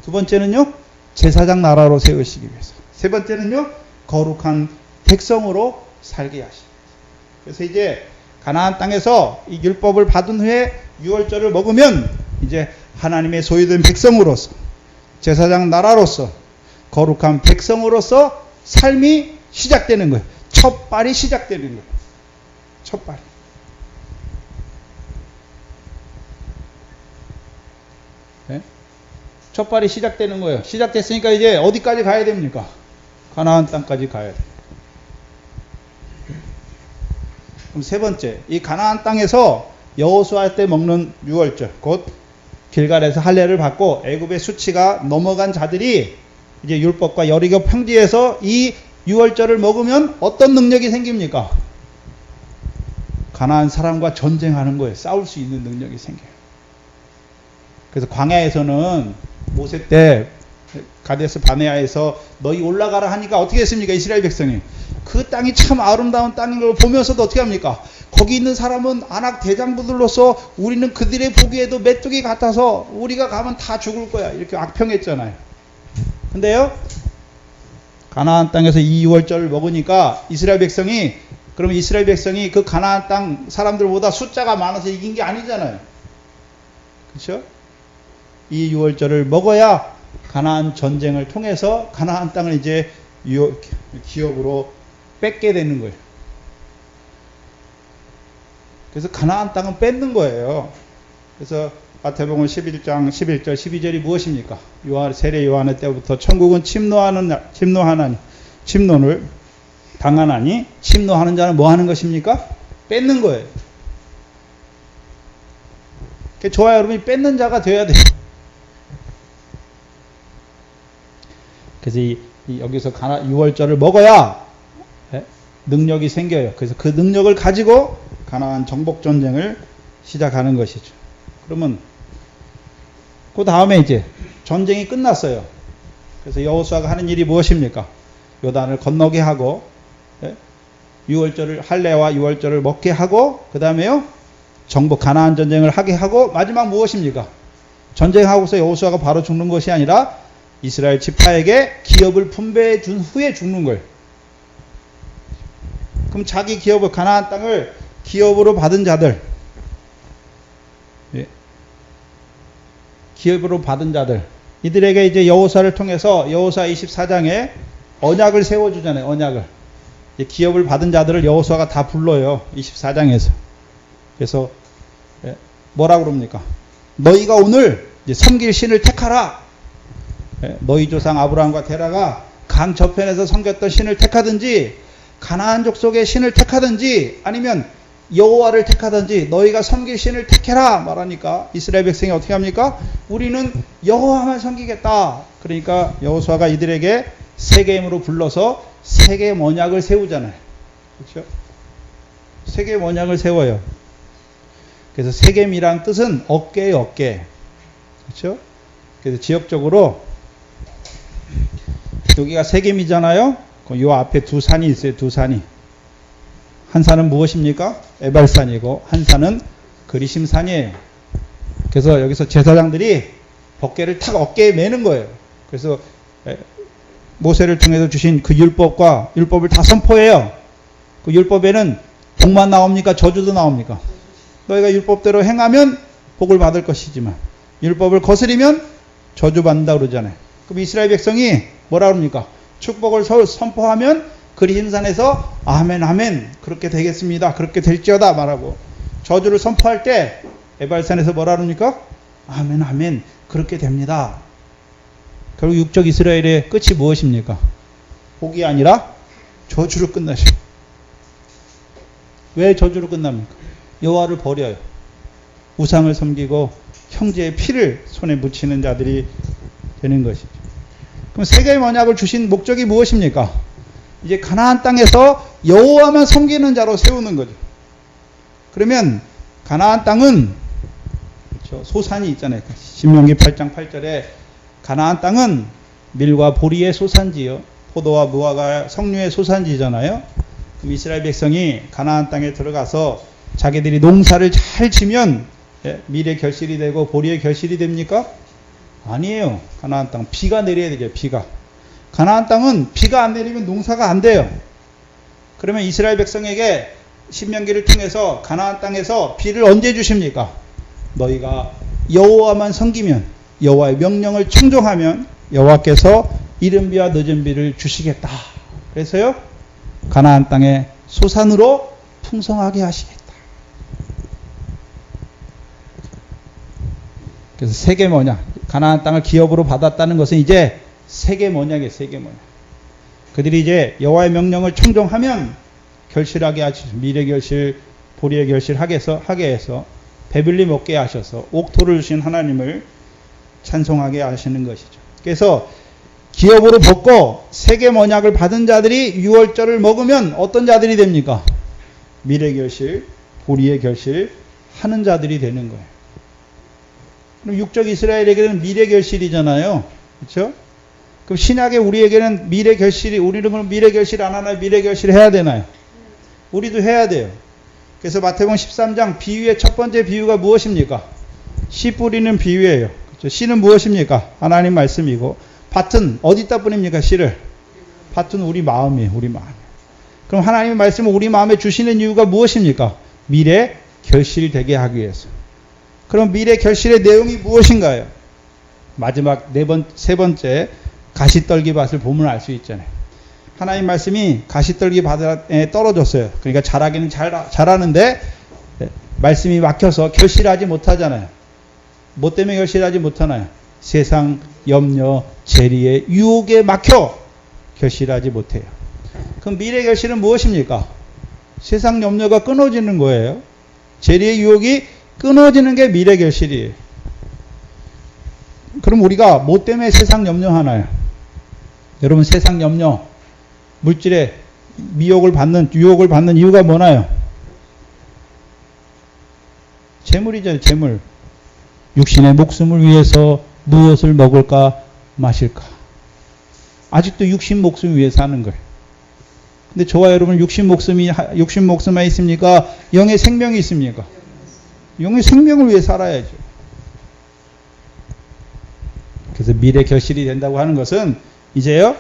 두 번째는요, 제사장 나라로 세우시기 위해서. 세 번째는요, 거룩한 백성으로 살게 하시기 위해서. 그래서 이제 가나안 땅에서 이 율법을 받은 후에 유월절을 먹으면 이제 하나님의 소유된 백성으로서, 제사장 나라로서, 거룩한 백성으로서 삶이 시작되는 거예요. 첫 발이 시작되는 거예요. 첫 발. 네? 첫 발이 시작되는 거예요. 시작됐으니까 이제 어디까지 가야 됩니까? 가나안 땅까지 가야 돼요. 그럼 세 번째, 이 가나안 땅에서 여호수아 때 먹는 유월절, 곧 길갈에서 할례를 받고 애굽의 수치가 넘어간 자들이 이제 율법과 여리고 평지에서 이 유월절을 먹으면 어떤 능력이 생깁니까? 가나안 사람과 전쟁하는 거예요. 싸울 수 있는 능력이 생겨요. 그래서 광야에서는 모세 때 가데스 바네아에서 너희 올라가라 하니까 어떻게 했습니까? 이스라엘 백성이. 그 땅이 참 아름다운 땅인 걸 보면서도 어떻게 합니까? 거기 있는 사람은 아낙 대장부들로서 우리는 그들의 보기에도 메뚜기 같아서 우리가 가면 다 죽을 거야. 이렇게 악평했잖아요. 근데요, 가나안 땅에서 이 유월절을 먹으니까 이스라엘 백성이, 그러면 이스라엘 백성이 그 가나안 땅 사람들보다 숫자가 많아서 이긴 게 아니잖아요. 그렇죠? 이 유월절을 먹어야 가나안 전쟁을 통해서 가나안 땅을 이제 기업으로 뺏게 되는 거예요. 그래서 가나안 땅은 뺏는 거예요. 그래서 마태복음 11장 11절 12절이 무엇입니까? 세례 요한의 때부터 천국은 침노를 당하나니, 침노하는 자는 뭐 하는 것입니까? 뺏는 거예요. 저와 여러분이 뺏는 자가 되어야 돼요. 그래서 여기서 유월절을 먹어야 능력이 생겨요. 그래서 그 능력을 가지고 가나안 정복 전쟁을 시작하는 것이죠. 그러면 그 다음에 이제 전쟁이 끝났어요. 그래서 여호수아가 하는 일이 무엇입니까? 요단을 건너게 하고, 유월절을, 할례와 유월절을 먹게 하고, 그 다음에요, 정복 가나안 전쟁을 하게 하고, 마지막 무엇입니까? 전쟁하고서 여호수아가 바로 죽는 것이 아니라 이스라엘 지파에게 기업을 분배해 준 후에 죽는 거예요. 그럼 자기 기업을, 가나안 땅을 기업으로 받은 자들, 기업으로 받은 자들, 이들에게 이제 여호수아를 통해서 여호수아 24장에 언약을 세워주잖아요. 언약을. 기업을 받은 자들을 여호수아가 다 불러요. 24장에서. 그래서 뭐라고 그럽니까? 너희가 오늘 이제 섬길 신을 택하라. 너희 조상 아브라함과 데라가 강 저편에서 섬겼던 신을 택하든지 가나안 족속의 신을 택하든지 아니면 여호와를 택하든지 너희가 섬길 신을 택해라 말하니까 이스라엘 백성이 어떻게 합니까? 우리는 여호와만 섬기겠다. 그러니까 여호수아가 이들에게 세겜으로 불러서 세겜 언약을 세우잖아요. 그렇죠? 세겜 언약을 세워요. 그래서 세겜이란 뜻은 어깨예요, 어깨. 그렇죠? 그래서 지역적으로 여기가 세겜이잖아요. 요 앞에 두 산이 있어요. 두 산이. 한 산은 무엇입니까? 에발산이고 한 산은 그리심산이에요. 그래서 여기서 제사장들이 법궤를 탁 어깨에 매는 거예요. 그래서 모세를 통해서 주신 그 율법과 율법을 다 선포해요. 그 율법에는 복만 나옵니까? 저주도 나옵니까? 너희가 율법대로 행하면 복을 받을 것이지만 율법을 거스리면 저주받는다 그러잖아요. 그럼 이스라엘 백성이 뭐라 그럽니까? 축복을 선포하면 그리심산에서 아멘 아멘 그렇게 되겠습니다. 그렇게 될지어다 말하고 저주를 선포할 때 에발산에서 뭐라 그럽니까? 아멘 아멘 그렇게 됩니다. 결국 육적 이스라엘의 끝이 무엇입니까? 복이 아니라 저주로 끝나죠. 왜 저주로 끝납니까? 여호와를 버려요. 우상을 섬기고 형제의 피를 손에 묻히는 자들이 되는 것이죠. 그럼 세겜 언약을 주신 목적이 무엇입니까? 이제 가나안 땅에서 여호와만 섬기는 자로 세우는 거죠. 그러면 가나안 땅은 그렇죠? 소산이 있잖아요. 신명기 8장 8절에 가나안 땅은 밀과 보리의 소산지요. 포도와 무화과 석류의 소산지잖아요. 그럼 이스라엘 백성이 가나안 땅에 들어가서 자기들이 농사를 잘 지면 밀의 결실이 되고 보리의 결실이 됩니까? 아니에요. 가나안 땅 비가 내려야 되죠. 비가. 가나안 땅은 비가 안 내리면 농사가 안 돼요. 그러면 이스라엘 백성에게 신명기를 통해서 가나안 땅에서 비를 언제 주십니까? 너희가 여호와만 섬기면 여호와의 명령을 청종하면 여호와께서 이른 비와 늦은 비를 주시겠다. 그래서요 가나안 땅에 소산으로 풍성하게 하시겠다. 그래서 세겜 언약, 가나안 땅을 기업으로 받았다는 것은 이제 세겜 언약이에요. 세겜 언약. 그들이 이제 여호와의 명령을 청종하면 결실하게 하시죠. 밀의 결실, 보리의 결실 하게 해서 배불리 먹게 하셔서 옥토를 주신 하나님을 찬송하게 하시는 것이죠. 그래서 기업으로 벗고 세겜 언약을 받은 자들이 유월절을 먹으면 어떤 자들이 됩니까? 밀의 결실, 보리의 결실 하는 자들이 되는 거예요. 그럼 육적 이스라엘에게는 밀의 결실이잖아요. 그렇죠? 그럼 신약의 우리에게는 밀의 결실이, 우리는 그럼 밀의 결실 안 하나요? 밀의 결실 해야 되나요? 우리도 해야 돼요. 그래서 마태복음 13장 비유의 첫 번째 비유가 무엇입니까? 씨 뿌리는 비유예요. 그렇죠? 씨는 무엇입니까? 하나님 말씀이고 밭은 어디다 뿌립니까? 씨를. 밭은 우리 마음이에요. 우리 마음. 그럼 하나님의 말씀을 우리 마음에 주시는 이유가 무엇입니까? 밀의 결실이 되게 하기 위해서. 그럼 밀의 결실의 내용이 무엇인가요? 마지막 세 번째 가시떨기 밭을 보면 알 수 있잖아요. 하나님 말씀이 가시떨기 밭에 떨어졌어요. 그러니까 자라기는 자라는데 말씀이 막혀서 결실하지 못하잖아요. 뭐 때문에 결실하지 못하나요? 세상 염려, 재리의 유혹에 막혀 결실하지 못해요. 그럼 밀의 결실은 무엇입니까? 세상 염려가 끊어지는 거예요. 재리의 유혹이 끊어지는 게 밀의 결실이에요. 그럼 우리가 뭐 때문에 세상 염려하나요? 여러분 세상 염려, 물질의 유혹을 받는 이유가 뭐나요? 재물이죠. 재물. 육신의 목숨을 위해서 무엇을 먹을까 마실까. 아직도 육신 목숨 위해 사는 거예요. 근데 저와 여러분 육신 목숨만 있습니까? 영의 생명이 있습니까? 영의 생명을 위해 살아야죠. 그래서 밀의 결실이 된다고 하는 것은 이제요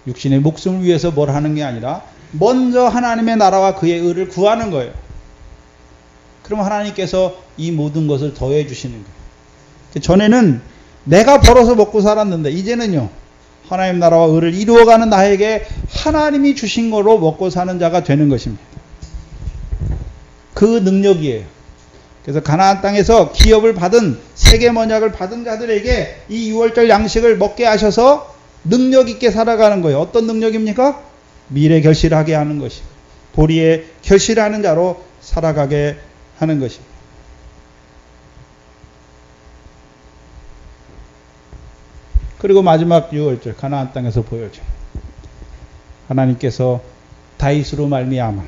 육신의 목숨을 위해서 뭘 하는 게 아니라 먼저 하나님의 나라와 그의 의를 구하는 거예요. 그럼 하나님께서 이 모든 것을 더해 주시는 거예요. 전에는 내가 벌어서 먹고 살았는데 이제는요 하나님 나라와 의를 이루어가는 나에게 하나님이 주신 거로 먹고 사는 자가 되는 것입니다. 그 능력이에요. 그래서 가나안 땅에서 기업을 받은 세겜 언약을 받은 자들에게 이 유월절 양식을 먹게 하셔서 능력 있게 살아가는 거예요. 어떤 능력입니까? 미래 결실하게 하는 것이고 도리에 결실하는 자로 살아가게 하는 것입니다. 그리고 마지막 유월절 가나안 땅에서 보여줘. 하나님께서 다윗으로 말미암아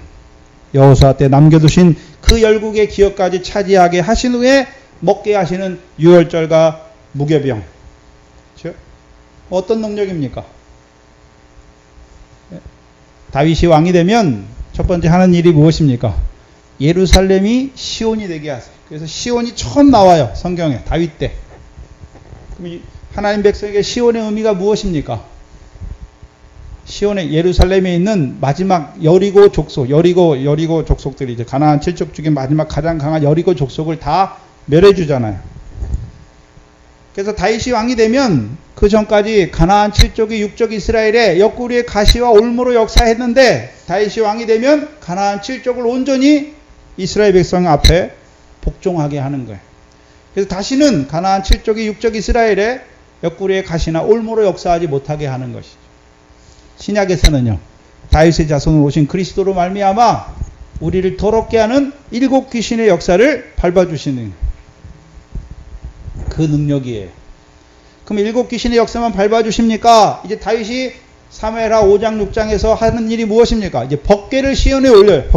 여호수아 때 남겨두신 그 열국의 기업까지 차지하게 하신 후에 먹게 하시는 유월절과 무교병. 그렇죠? 어떤 능력입니까? 다윗이 왕이 되면 첫 번째 하는 일이 무엇입니까? 예루살렘이 시온이 되게 하세요. 그래서 시온이 처음 나와요. 성경에 다윗 때. 그럼 하나님 백성에게 시온의 의미가 무엇입니까? 시온의 예루살렘에 있는 마지막 여리고 족속, 여리고 족속들이 이제 가나안 7족 중에 마지막 가장 강한 여리고 족속을 다 멸해 주잖아요. 그래서 다윗이 왕이 되면 그 전까지 가나안 7족이 6족 이스라엘의 옆구리의 가시와 올무로 역사했는데 다윗이 왕이 되면 가나안 7족을 온전히 이스라엘 백성 앞에 복종하게 하는 거예요. 그래서 다시는 가나안 7족이 6족 이스라엘의 옆구리의 가시나 올무로 역사하지 못하게 하는 것이죠. 신약에서는요. 다윗의 자손으로 오신 그리스도로 말미암아 우리를 더럽게 하는 7 귀신의 역사를 밟아주시는 그 능력이에요. 그럼 7 귀신의 역사만 밟아주십니까? 이제 다윗이 사무엘하 5장 6장에서 하는 일이 무엇입니까? 이제 법궤를 시온에 올려요.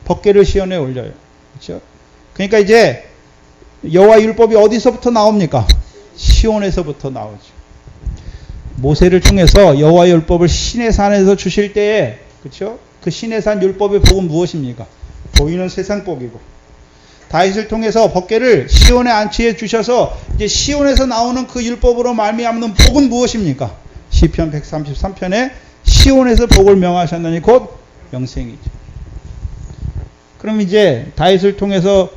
법궤를 시온에 올려요. 그렇죠? 그러니까 이제 여호와 율법이 어디서부터 나옵니까? 시온에서부터 나오죠. 모세를 통해서 여호와의 율법을 시내산에서 주실 때에 그렇죠? 그 시내산 율법의 복은 무엇입니까? 보이는 세상복이고 다윗을 통해서 법궤를 시온에 안치해 주셔서 이제 시온에서 나오는 그 율법으로 말미암는 복은 무엇입니까? 시편 133편에 시온에서 복을 명하셨느니 곧 영생이죠. 그럼 이제 다윗을 통해서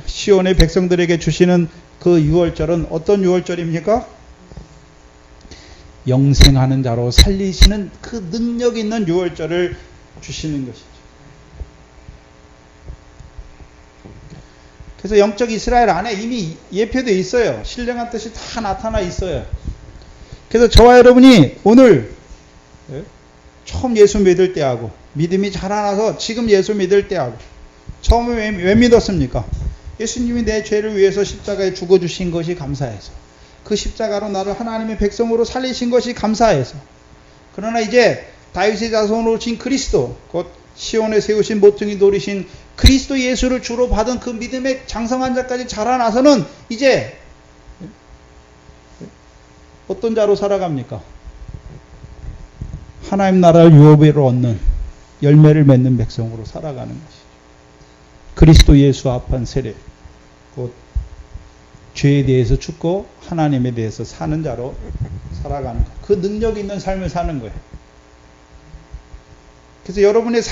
시온의 백성들에게 주시는 그 유월절은 어떤 유월절입니까? 영생하는 자로 살리시는 그 능력 있는 유월절을 주시는 것이죠. 그래서 영적 이스라엘 안에 이미 예표되어 있어요. 신령한 뜻이 다 나타나 있어요. 그래서 저와 여러분이 오늘 처음 예수 믿을 때하고 믿음이 자라나서 지금 예수 믿을 때하고 처음에 왜 믿었습니까? 예수님이 내 죄를 위해서 십자가에 죽어주신 것이 감사해서 그 십자가로 나를 하나님의 백성으로 살리신 것이 감사해서 그러나 이제 다윗의 자손으로 오신 그리스도 곧 시온에 세우신 모퉁이 노리신 그리스도 예수를 주로 받은 그 믿음의 장성한 자까지 자라나서는 이제 어떤 자로 살아갑니까? 하나님 나라를 유업으로 얻는 열매를 맺는 백성으로 살아가는 것이죠. 그리스도 예수 합한 세례 곧 죄에 대해서 죽고 하나님에 대해서 사는 자로 살아가는 것. 그 능력 있는 삶을 사는 거예요. 그래서 여러분의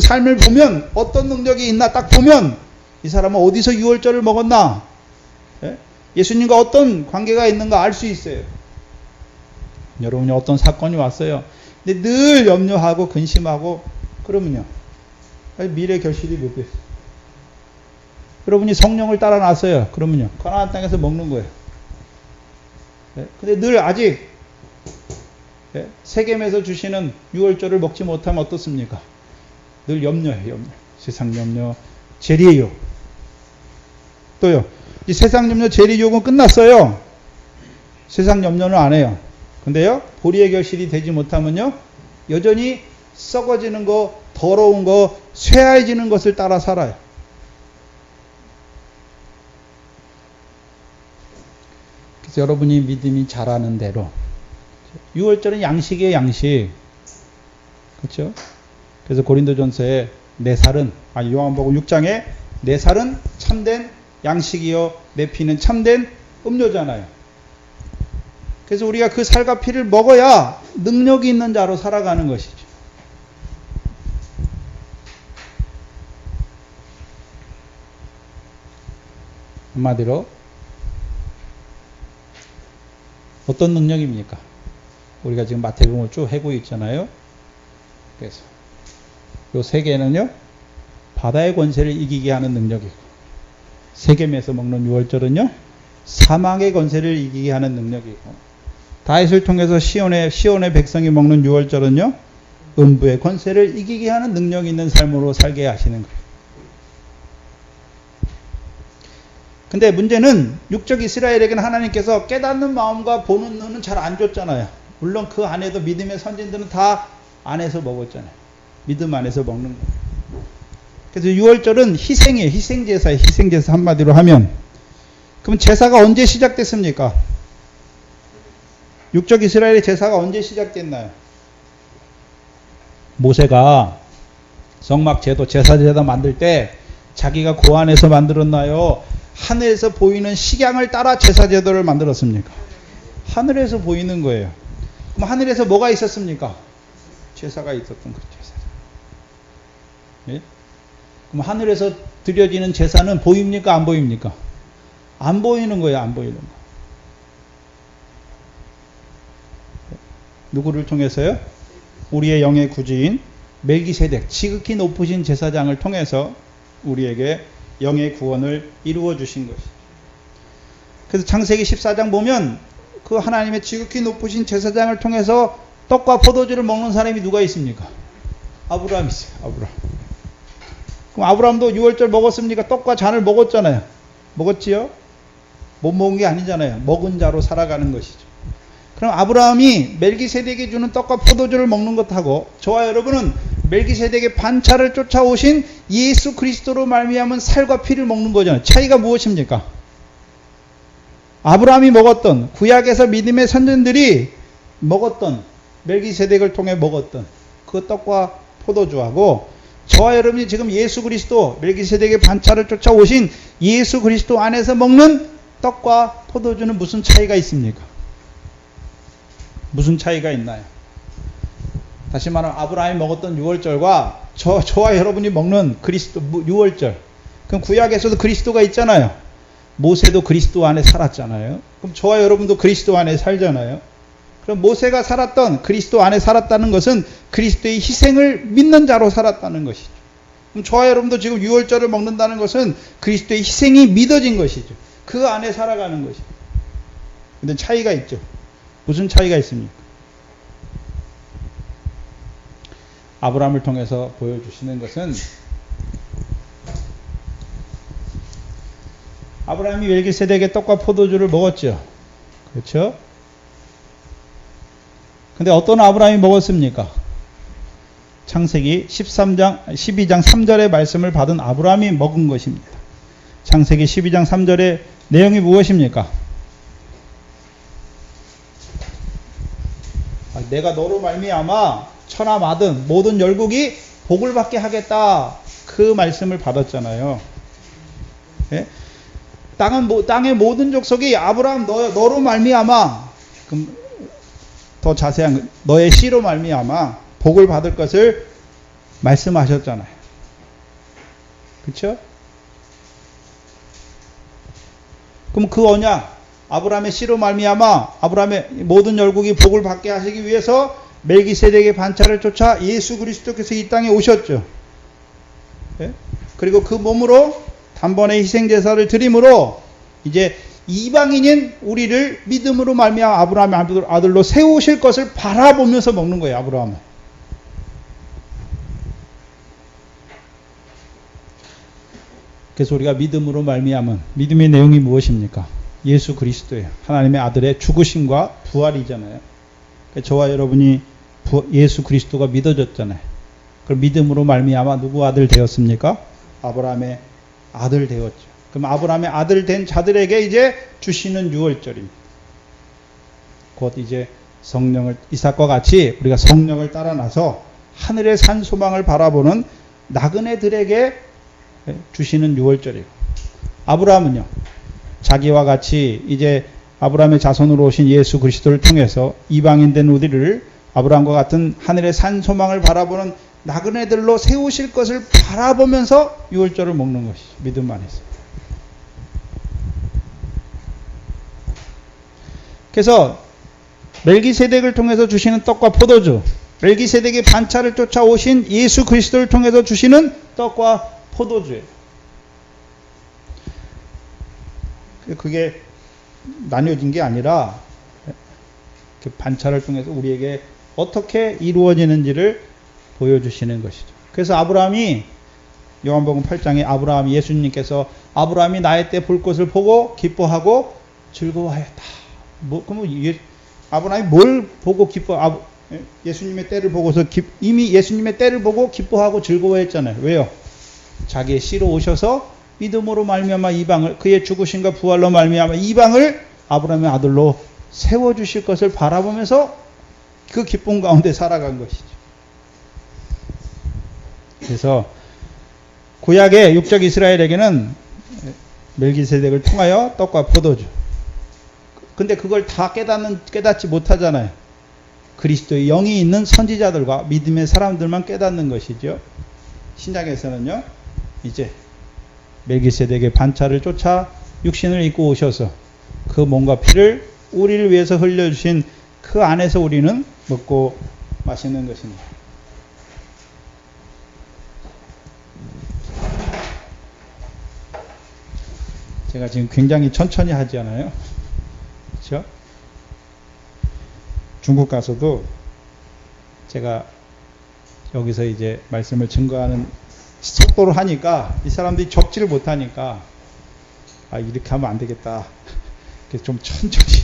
삶을 보면 어떤 능력이 있나 딱 보면 이 사람은 어디서 유월절을 먹었나 예수님과 어떤 관계가 있는가 알 수 있어요. 여러분이 어떤 사건이 왔어요. 근데 늘 염려하고 근심하고 그러면요. 미래 결실이 못 됐어요. 여러분이 성령을 따라 났어요. 그러면요. 가나안 땅에서 먹는 거예요. 근데 늘 아직 세겜에서 주시는 유월절을 먹지 못하면 어떻습니까? 늘 염려해요. 염려. 세상 염려, 재리욕. 또요. 이 세상 염려, 재리욕은 끝났어요. 세상 염려는 안 해요. 근데요. 보리의 결실이 되지 못하면요. 여전히 썩어지는 거, 더러운 거, 쇠해지는 것을 따라 살아요. 그래서 여러분이 믿음이 자라는 대로 유월절은 양식이에요. 양식. 그렇죠? 그래서 고린도전서에 내 살은 요한복음 6장에 내 살은 참된 양식이요 내 피는 참된 음료잖아요. 그래서 우리가 그 살과 피를 먹어야 능력이 있는 자로 살아가는 것이죠. 한마디로 어떤 능력입니까? 우리가 지금 마태복음을 쭉 해고 있잖아요. 그래서 요 세 개는요. 바다의 권세를 이기게 하는 능력이고, 세겜에서 먹는 유월절은요, 사망의 권세를 이기게 하는 능력이고, 다윗을 통해서 시온의 백성이 먹는 유월절은요, 음부의 권세를 이기게 하는 능력이 있는 삶으로 살게 하시는 거예요. 근데 문제는 육적 이스라엘에게는 하나님께서 깨닫는 마음과 보는 눈은 잘 안 줬잖아요. 물론 그 안에도 믿음의 선진들은 다 안에서 먹었잖아요. 믿음 안에서 먹는 거예요. 그래서 유월절은 희생이에요. 희생제사예요. 희생제사 한마디로 하면. 그럼 제사가 언제 시작됐습니까? 육적 이스라엘의 제사가 언제 시작됐나요? 모세가 성막 제도, 제사 만들 때 자기가 고안에서 만들었나요? 하늘에서 보이는 식양을 따라 제사 제도를 만들었습니까? 하늘에서 보이는 거예요. 그럼 하늘에서 뭐가 있었습니까? 제사가 있었던 거죠. 제사. 예? 그럼 하늘에서 드려지는 제사는 보입니까? 안 보입니까? 안 보이는 거예요. 안 보이는 거. 누구를 통해서요? 우리의 영의 구주인 멜기세덱, 지극히 높으신 제사장을 통해서 우리에게 영의 구원을 이루어 주신 것이죠. 그래서 창세기 14장 보면 그 하나님의 지극히 높으신 제사장을 통해서 떡과 포도주를 먹는 사람이 누가 있습니까? 아브라함이 있어요. 아브라함. 그럼 아브라함도 유월절 먹었습니까? 떡과 잔을 먹었잖아요. 먹었지요? 못 먹은 게 아니잖아요. 먹은 자로 살아가는 것이죠. 그럼 아브라함이 멜기세덱이 주는 떡과 포도주를 먹는 것하고 저와 여러분은 멜기세덱의 반차를 쫓아오신 예수 그리스도로 말미암은 살과 피를 먹는 거잖아요. 차이가 무엇입니까? 아브라함이 먹었던, 구약에서 믿음의 선전들이 먹었던, 멜기세덱을 통해 먹었던 그 떡과 포도주하고 저와 여러분이 지금 예수 그리스도, 멜기세덱의 반차를 쫓아오신 예수 그리스도 안에서 먹는 떡과 포도주는 무슨 차이가 있습니까? 무슨 차이가 있나요? 다시 말하면 아브라함이 먹었던 유월절과 저와 여러분이 먹는 그리스도 유월절. 그럼 구약에서도 그리스도가 있잖아요. 모세도 그리스도 안에 살았잖아요. 그럼 저와 여러분도 그리스도 안에 살잖아요. 그럼 모세가 살았던 그리스도 안에 살았다는 것은 그리스도의 희생을 믿는 자로 살았다는 것이죠. 그럼 저와 여러분도 지금 유월절을 먹는다는 것은 그리스도의 희생이 믿어진 것이죠. 그 안에 살아가는 것이죠. 근데 차이가 있죠. 무슨 차이가 있습니까? 아브라함을 통해서 보여주시는 것은 아브라함이 멜기세덱의 떡과 포도주를 먹었죠. 그렇죠? 근데 어떤 아브라함이 먹었습니까? 창세기 12장 3절의 말씀을 받은 아브라함이 먹은 것입니다. 창세기 12장 3절의 내용이 무엇입니까? 내가 너로 말미암아 천하 마든 모든 열국이 복을 받게 하겠다. 그 말씀을 받았잖아요. 예? 땅의 모든 족속이 아브라함 너로 말미암아, 그럼 더 자세한 너의 씨로 말미암아 복을 받을 것을 말씀하셨잖아요. 그렇죠? 그럼 그 언약, 아브라함의 씨로 말미암아 아브라함의 모든 열국이 복을 받게 하시기 위해서 멜기세덱의 반차를 쫓아 예수 그리스도께서 이 땅에 오셨죠. 예? 그리고 그 몸으로 단번에 희생제사를 드림으로 이제 이방인인 우리를 믿음으로 말미암아 아브라함의 아들로 세우실 것을 바라보면서 먹는 거예요. 아브라함은. 그래서 우리가 믿음으로 말미암은 믿음의 내용이 무엇입니까? 예수 그리스도예요. 하나님의 아들의 죽으심과 부활이잖아요. 저와 여러분이 예수 그리스도가 믿어졌잖아요. 그럼 믿음으로 말미암아 누구 아들 되었습니까? 아브라함의 아들 되었죠. 그럼 아브라함의 아들 된 자들에게 이제 주시는 유월절입니다. 곧 이제 성령을, 이삭과 같이 우리가 성령을 따라 나서 하늘의 산 소망을 바라보는 나그네들에게 주시는 유월절이고, 아브라함은요, 자기와 같이 이제 아브라함의 자손으로 오신 예수 그리스도를 통해서 이방인 된 우리를 아브라함과 같은 하늘의 산 소망을 바라보는 나그네들로 세우실 것을 바라보면서 유월절을 먹는 것이죠. 믿음 안에서. 그래서 멜기세덱을 통해서 주시는 떡과 포도주, 멜기세덱의 반차를 쫓아오신 예수 그리스도를 통해서 주시는 떡과 포도주예요. 그게 나뉘어진 게 아니라 그 반차를 통해서 우리에게 어떻게 이루어지는지를 보여주시는 것이죠. 그래서 아브라함이 요한복음 8장에 아브라함 예수님께서 아브라함이 나의 때 볼 것을 보고 기뻐하고 즐거워하였다. 그러면 아브라함이 뭘 보고 예수님의 때를 보고서 이미 예수님의 때를 보고 기뻐하고 즐거워했잖아요. 왜요? 자기의 씨로 오셔서 믿음으로 말미암아 이방을 그의 죽으심과 부활로 말미암아 이방을 아브라함의 아들로 세워주실 것을 바라보면서 그 기쁨 가운데 살아간 것이죠. 그래서 구약의 육적 이스라엘에게는 멜기세덱을 통하여 떡과 포도주. 근데 그걸 다 깨닫지 못하잖아요. 그리스도의 영이 있는 선지자들과 믿음의 사람들만 깨닫는 것이죠. 신약에서는요, 이제 멜기세덱의 반차를 쫓아 육신을 입고 오셔서 그 몸과 피를 우리를 위해서 흘려주신 그 안에서 우리는 먹고 마시는 것입니다. 제가 지금 굉장히 천천히 하지 않아요? 그렇죠? 중국 가서도 제가 여기서 이제 말씀을 증거하는 속도로 하니까 이 사람들이 적지를 못하니까 이렇게 하면 안 되겠다. 그래서 좀 천천히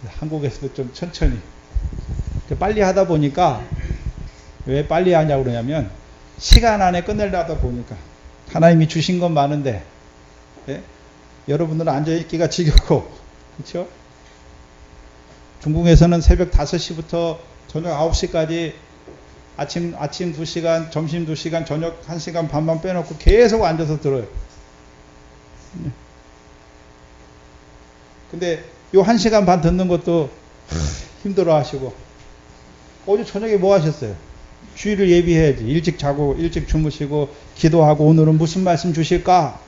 한국에서도 좀 천천히 빨리 하다 보니까 왜 빨리 하냐고 그러냐면 시간 안에 끝내려다 보니까 하나님이 주신 건 많은데 여러분들은 앉아있기가 지겹고 그렇죠? 중국에서는 새벽 5시부터 저녁 9시까지 아침 2시간, 점심 2시간, 저녁 1시간 반만 빼놓고 계속 앉아서 들어요. 근데 요 1시간 반 듣는 것도 힘들어 하시고 어제 저녁에 뭐 하셨어요? 주일을 예비해야지. 일찍 자고 일찍 주무시고 기도하고 오늘은 무슨 말씀 주실까?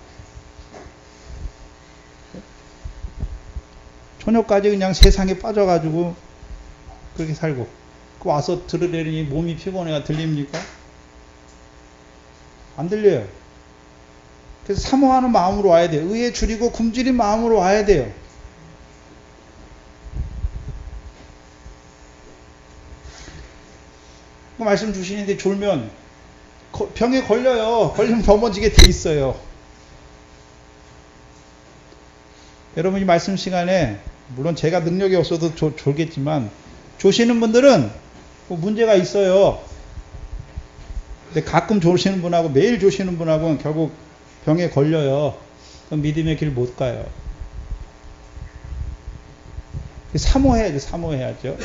저녁까지 그냥 세상에 빠져가지고 그렇게 살고 와서 들으려니 몸이 피곤해가 들립니까? 안 들려요. 그래서 사모하는 마음으로 와야 돼요. 의에 줄이고 굶주린 마음으로 와야 돼요. 그 말씀 주시는데 졸면 병에 걸려요. 걸리면 넘어지게 돼 있어요. 여러분 이 말씀 시간에 물론 제가 능력이 없어도 졸겠지만 조시는 분들은 문제가 있어요. 근데 가끔 조시는 분하고 매일 조시는 분하고는 결국 병에 걸려요. 그럼 믿음의 길 못 가요. 사모해야죠.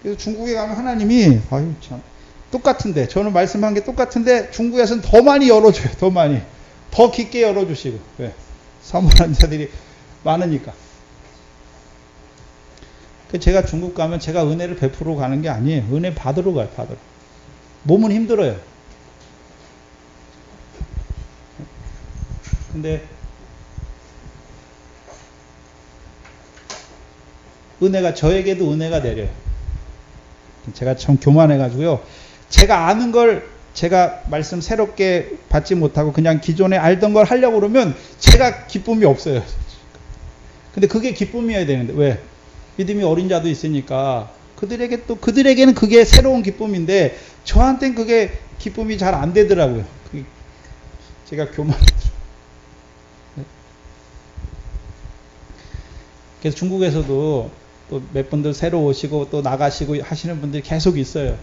그래서 중국에 가면 하나님이 참 똑같은데 저는 말씀한 게 똑같은데 중국에서는 더 많이 열어줘요. 더 많이. 더 깊게 열어주시고. 왜? 사모하는 자들이 많으니까. 제가 중국 가면 제가 은혜를 베풀어 가는 게 아니에요. 은혜 받으러 가요. 받으러. 몸은 힘들어요. 근데 은혜가 저에게도 은혜가 내려요. 제가 참 교만해가지고요. 제가 아는 걸 제가 말씀 새롭게 받지 못하고 그냥 기존에 알던 걸 하려고 그러면 제가 기쁨이 없어요. 근데 그게 기쁨이어야 되는데 왜? 믿음이 어린 자도 있으니까 그들에게는 그게 새로운 기쁨인데 저한테는 그게 기쁨이 잘 안 되더라고요. 제가 교만해가지고. 그래서 중국에서도 또 몇 분들 새로 오시고 또 나가시고 하시는 분들이 계속 있어요.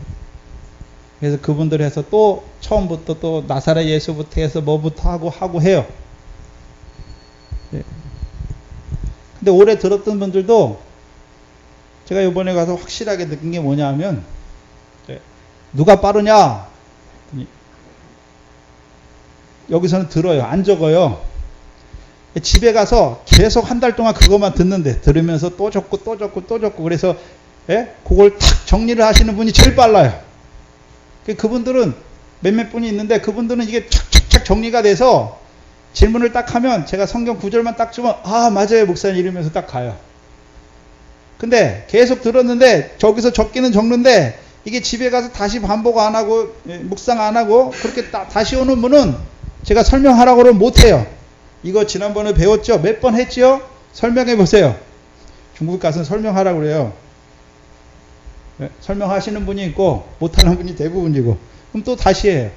그래서 그분들 해서 또 처음부터 또 나사렛 예수부터 해서 뭐부터 하고 해요. 근데 오래 들었던 분들도 제가 이번에 가서 확실하게 느낀 게 뭐냐 하면 누가 빠르냐? 여기서는 들어요. 안 적어요. 집에 가서 계속 한 달 동안 그것만 듣는데 들으면서 또 적고 또 적고 또 적고 그래서 그걸 탁 정리를 하시는 분이 제일 빨라요. 그분들은 몇몇 분이 있는데 그분들은 이게 착착착 정리가 돼서 질문을 딱 하면 제가 성경 구절만 딱 주면 맞아요 목사님 이러면서 딱 가요. 근데 계속 들었는데 저기서 적기는 적는데 이게 집에 가서 다시 반복 안 하고 묵상 안 하고 그렇게 다시 오는 분은 제가 설명하라고는 못해요. 이거 지난번에 배웠죠? 몇 번 했죠? 설명해 보세요. 중국 가서 설명하라고 그래요. 설명하시는 분이 있고 못하는 분이 대부분이고 그럼 또 다시 해요.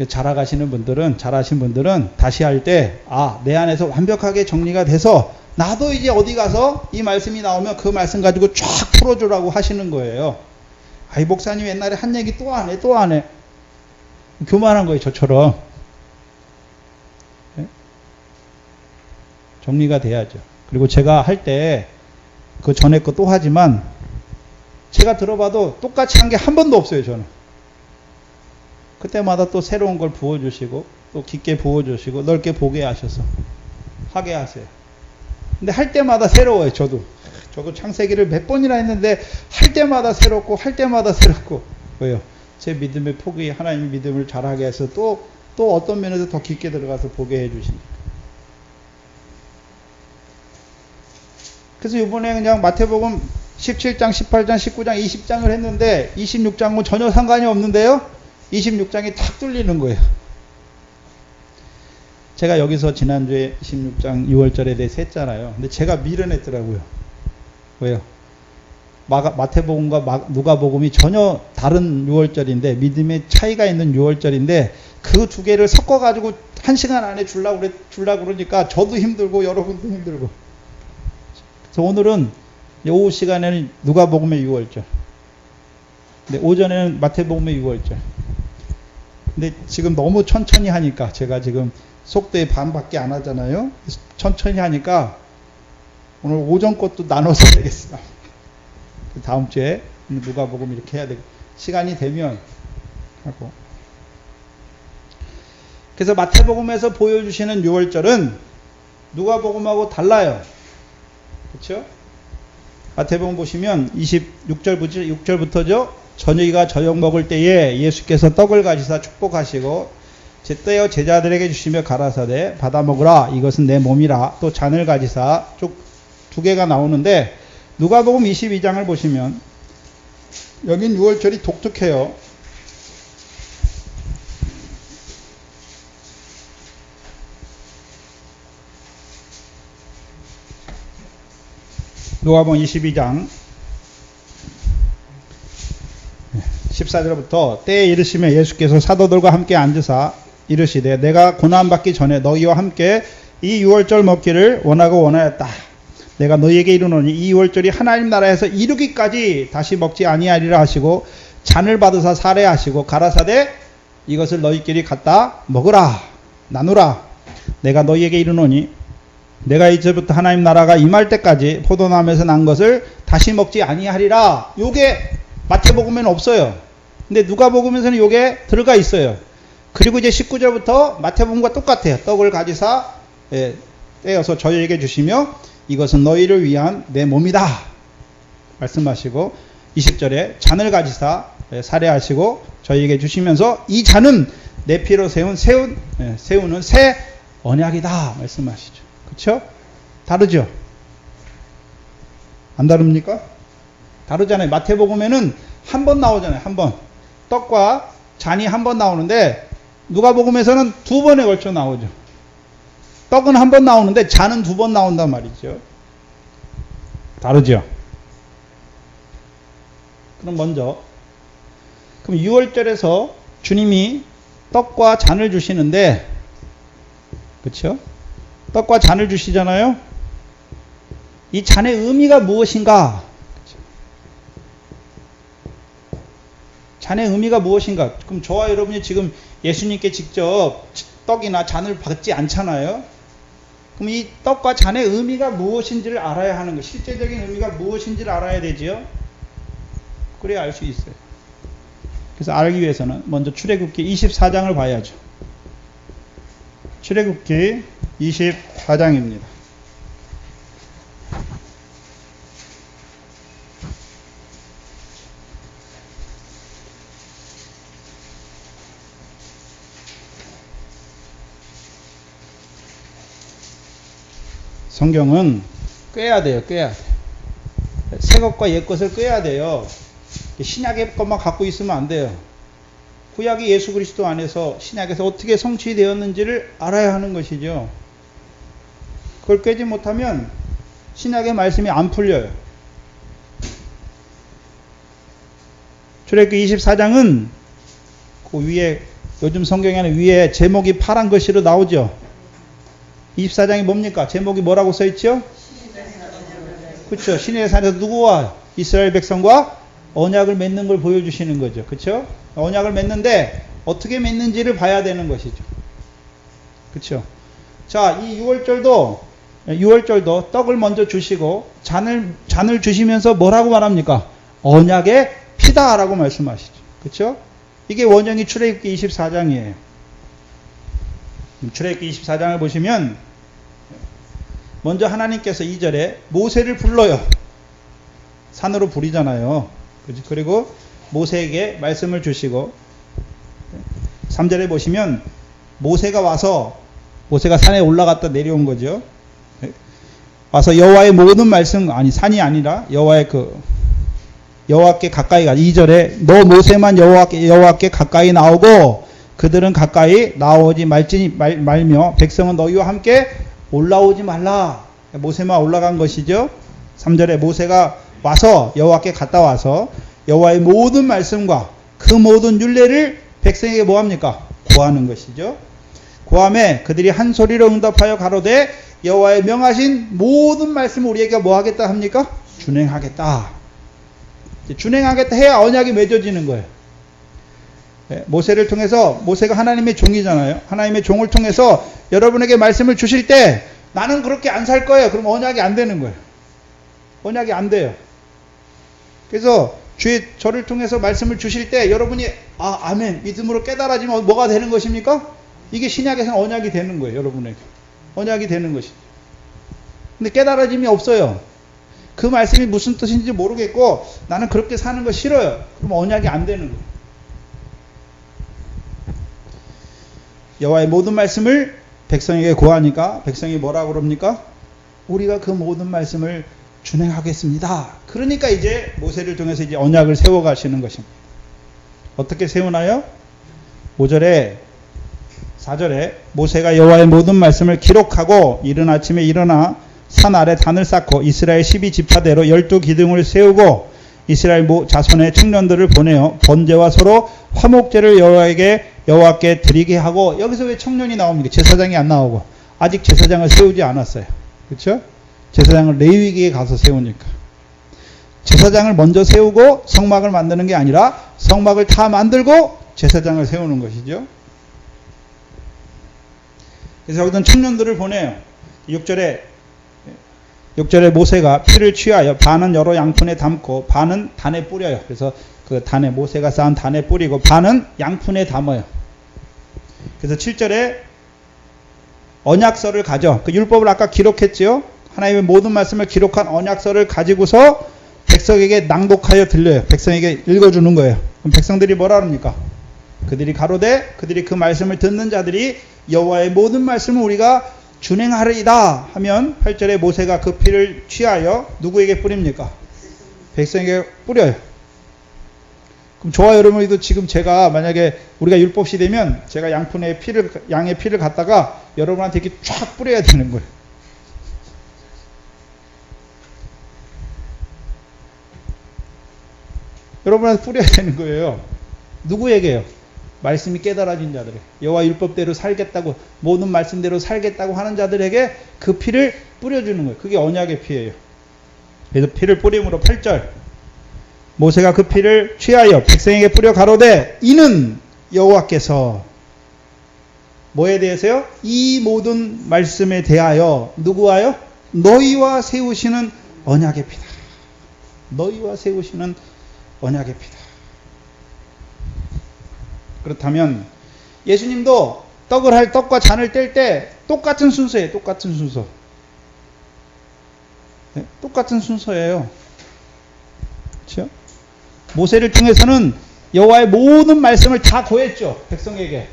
잘하시는 분들은 다시 할 때 내 안에서 완벽하게 정리가 돼서 나도 이제 어디 가서 이 말씀이 나오면 그 말씀 가지고 쫙 풀어주라고 하시는 거예요. 이 목사님 옛날에 한 얘기 또 안 해. 교만한 거예요, 저처럼. 정리가 돼야죠. 그리고 제가 할 때 그 전에 거 또 하지만 제가 들어봐도 똑같이 한 게 한 번도 없어요, 저는. 그때마다 또 새로운 걸 부어주시고 또 깊게 부어주시고 넓게 보게 하셔서 하게 하세요. 근데 할 때마다 새로워요. 저도 창세기를 몇 번이나 했는데 할 때마다 새롭고 왜요? 제 믿음의 폭이 하나님의 믿음을 잘하게 해서 또 어떤 면에서 더 깊게 들어가서 보게 해주시니까. 그래서 이번에 그냥 마태복음 17장, 18장, 19장, 20장을 했는데 26장은 전혀 상관이 없는데요. 26장이 탁 뚫리는 거예요. 제가 여기서 지난주에 26장 6월절에 대해서 했잖아요. 근데 제가 밀어냈더라고요. 왜요? 마태복음과 누가복음이 전혀 다른 6월절인데 믿음의 차이가 있는 6월절인데 그 두 개를 섞어가지고 1시간 안에 주려고 그러니까 저도 힘들고 여러분도 힘들고. 그래서 오늘은 오후 시간에는 누가복음의 6월절. 근데 오전에는 마태복음의 6월절. 근데 지금 너무 천천히 하니까 제가 지금 속도의 반밖에 안 하잖아요. 천천히 하니까 오늘 오전 것도 나눠서 되겠어요. 다음 주에 누가복음 이렇게 해야 되고 시간이 되면 하고. 그래서 마태복음에서 보여주시는 6월절은 누가복음하고 달라요. 그렇죠? 마태복음 보시면 6절부터죠. 저녁이가 저녁 먹을 때에 예수께서 떡을 가지사 축복하시고 떼어 제자들에게 주시며 가라사대 받아 먹으라 이것은 내 몸이라 또 잔을 가지사 쭉 두 개가 나오는데 누가복음 22장을 보시면 여긴 6월절이 독특해요. 누가복음 22장 14절부터 때에 이르시며 예수께서 사도들과 함께 앉으사 이르시되 내가 고난받기 전에 너희와 함께 이 6월절 먹기를 원하였다. 내가 너희에게 이르노니 이 6월절이 하나님 나라에서 이루기까지 다시 먹지 아니하리라 하시고 잔을 받으사 살해하시고 가라사대 이것을 너희끼리 갖다 먹으라 나누라. 내가 너희에게 이르노니 내가 이제부터 하나님 나라가 임할 때까지 포도나무에서 난 것을 다시 먹지 아니하리라. 요게 마태복음에는 없어요. 근데 누가복음에서는 요게 들어가 있어요. 그리고 이제 19절부터 마태복음과 똑같아요. 떡을 가지사 떼어서 저희에게 주시며 이것은 너희를 위한 내 몸이다 말씀하시고 20절에 잔을 가지사 살해하시고 저희에게 주시면서 이 잔은 내 피로 세우는 새 언약이다 말씀하시죠. 그렇죠? 다르죠? 안 다릅니까? 다르잖아요. 마태복음에는 한 번 나오잖아요. 한 번. 떡과 잔이 한 번 나오는데 누가복음에서는 두 번에 걸쳐 나오죠. 떡은 한 번 나오는데 잔은 두 번 나온단 말이죠. 다르죠? 그럼 먼저 그럼 6월절에서 주님이 떡과 잔을 주시는데 그렇죠? 떡과 잔을 주시잖아요. 이 잔의 의미가 무엇인가? 잔의 의미가 무엇인가? 그럼 저와 여러분이 지금 예수님께 직접 떡이나 잔을 받지 않잖아요. 그럼 이 떡과 잔의 의미가 무엇인지를 알아야 하는 거, 실제적인 의미가 무엇인지를 알아야 되지요. 그래야 알 수 있어요. 그래서 알기 위해서는 먼저 출애굽기 24장을 봐야죠. 출애굽기 24장입니다. 성경은 꿰야 돼요. 꿰야 돼. 새 것과 옛 것을 꿰야 돼요. 신약의 것만 갖고 있으면 안 돼요. 구약이 예수 그리스도 안에서 신약에서 어떻게 성취되었는지를 알아야 하는 것이죠. 그걸 꿰지 못하면 신약의 말씀이 안 풀려요. 출애굽기 24장은 그 위에 요즘 성경에는 위에 제목이 파란 글씨로 나오죠. 24장이 뭡니까? 제목이 뭐라고 써있죠? 그렇죠. 신의 산에서 누구와 이스라엘 백성과 언약을 맺는 걸 보여주시는 거죠. 그렇죠? 언약을 맺는데 어떻게 맺는지를 봐야 되는 것이죠. 그렇죠? 자, 이 6월절도 떡을 먼저 주시고 잔을 주시면서 뭐라고 말합니까? 언약의 피다라고 말씀하시죠. 그렇죠? 이게 원형이 출애굽기 24장이에요. 출애굽기 24장을 보시면 먼저 하나님께서 2절에 모세를 불러요. 산으로 부리잖아요. 그리고 모세에게 말씀을 주시고 3절에 보시면 모세가 산에 올라갔다 내려온 거죠. 와서 여호와의 모든 말씀, 산이 아니라 여호와께 가까이 가. 2절에 너 모세만 여호와께 가까이 나오고 그들은 가까이 나오지 말며 백성은 너희와 함께 올라오지 말라. 모세만 올라간 것이죠. 3절에 모세가 와서 여호와께 갔다 와서 여호와의 모든 말씀과 그 모든 율례를 백성에게 뭐합니까? 고하는 것이죠. 고함에 그들이 한 소리로 응답하여 가로되 여호와의 명하신 모든 말씀을 우리에게 뭐하겠다 합니까? 준행하겠다. 준행하겠다 해야 언약이 맺어지는 거예요. 모세를 통해서, 모세가 하나님의 종이잖아요. 하나님의 종을 통해서 여러분에게 말씀을 주실 때 나는 그렇게 안 살 거예요. 그럼 언약이 안 되는 거예요. 언약이 안 돼요. 그래서 저를 통해서 말씀을 주실 때 여러분이 아멘 믿음으로 깨달아지면 뭐가 되는 것입니까? 이게 신약에서는 언약이 되는 거예요. 여러분에게 언약이 되는 것이죠. 근데 깨달아짐이 없어요. 그 말씀이 무슨 뜻인지 모르겠고 나는 그렇게 사는 거 싫어요. 그럼 언약이 안 되는 거예요. 여호와의 모든 말씀을 백성에게 고하니까 백성이 뭐라고 그럽니까? 우리가 그 모든 말씀을 준행하겠습니다. 그러니까 이제 모세를 통해서 이제 언약을 세워가시는 것입니다. 어떻게 세우나요? 5절에 4절에 모세가 여호와의 모든 말씀을 기록하고 이른 아침에 일어나 산 아래 단을 쌓고 이스라엘 12지파대로 12기둥을 세우고 이스라엘 자손의 청년들을 보내어 번제와 서로 화목제를 여호와께 드리게 하고. 여기서 왜 청년이 나옵니까? 제사장이 안 나오고 아직 제사장을 세우지 않았어요. 그렇죠? 제사장을 레위기에 가서 세우니까. 제사장을 먼저 세우고 성막을 만드는 게 아니라 성막을 다 만들고 제사장을 세우는 것이죠. 그래서 여기는 청년들을 보내요. 6절에 모세가 피를 취하여 반은 여러 양푼에 담고 반은 단에 뿌려요. 그래서 그 단에 모세가 쌓은 단에 뿌리고 반은 양푼에 담아요. 그래서 7절에 언약서를 가져. 그 율법을 아까 기록했죠. 하나님의 모든 말씀을 기록한 언약서를 가지고서 백성에게 낭독하여 들려요. 백성에게 읽어주는 거예요. 그럼 백성들이 뭐라 합니까? 그들이 가로되 그들이 그 말씀을 듣는 자들이 여호와의 모든 말씀을 우리가 준행하리이다 하면 8절에 모세가 그 피를 취하여 누구에게 뿌립니까? 백성에게 뿌려요. 그럼 저와 여러분도 지금 제가 만약에 우리가 율법시 되면 제가 양의 피를 갖다가 여러분한테 이렇게 쫙 뿌려야 되는 거예요. 여러분한테 뿌려야 되는 거예요. 누구에게요? 말씀이 깨달아진 자들에게. 여호와 율법대로 살겠다고 모든 말씀대로 살겠다고 하는 자들에게 그 피를 뿌려주는 거예요. 그게 언약의 피예요. 그래서 피를 뿌림으로 8절 모세가 그 피를 취하여 백성에게 뿌려 가로되 이는 여호와께서 뭐에 대해서요? 이 모든 말씀에 대하여 누구와요? 너희와 세우시는 언약의 피다. 너희와 세우시는 언약의 피다. 그렇다면 예수님도 떡과 잔을 뗄 때 똑같은 순서예요. 똑같은 순서. 네? 똑같은 순서예요. 그렇죠? 모세를 통해서는 여호와의 모든 말씀을 다 고했죠. 백성에게.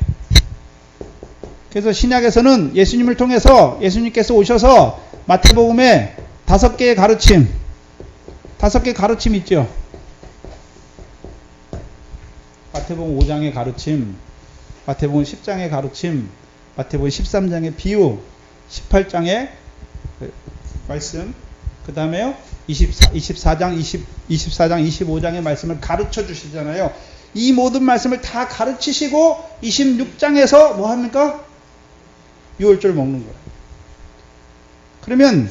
그래서 신약에서는 예수님을 통해서 예수님께서 오셔서 마태복음에 5개의 가르침. 5개 가르침 있죠. 마태복음 5장의 가르침, 마태복음 10장의 가르침, 마태복음 13장의 비유, 18장의 말씀, 그 다음에요 24장, 25장의 말씀을 가르쳐 주시잖아요. 이 모든 말씀을 다 가르치시고 26장에서 뭐 합니까? 유월절 먹는 거예요. 그러면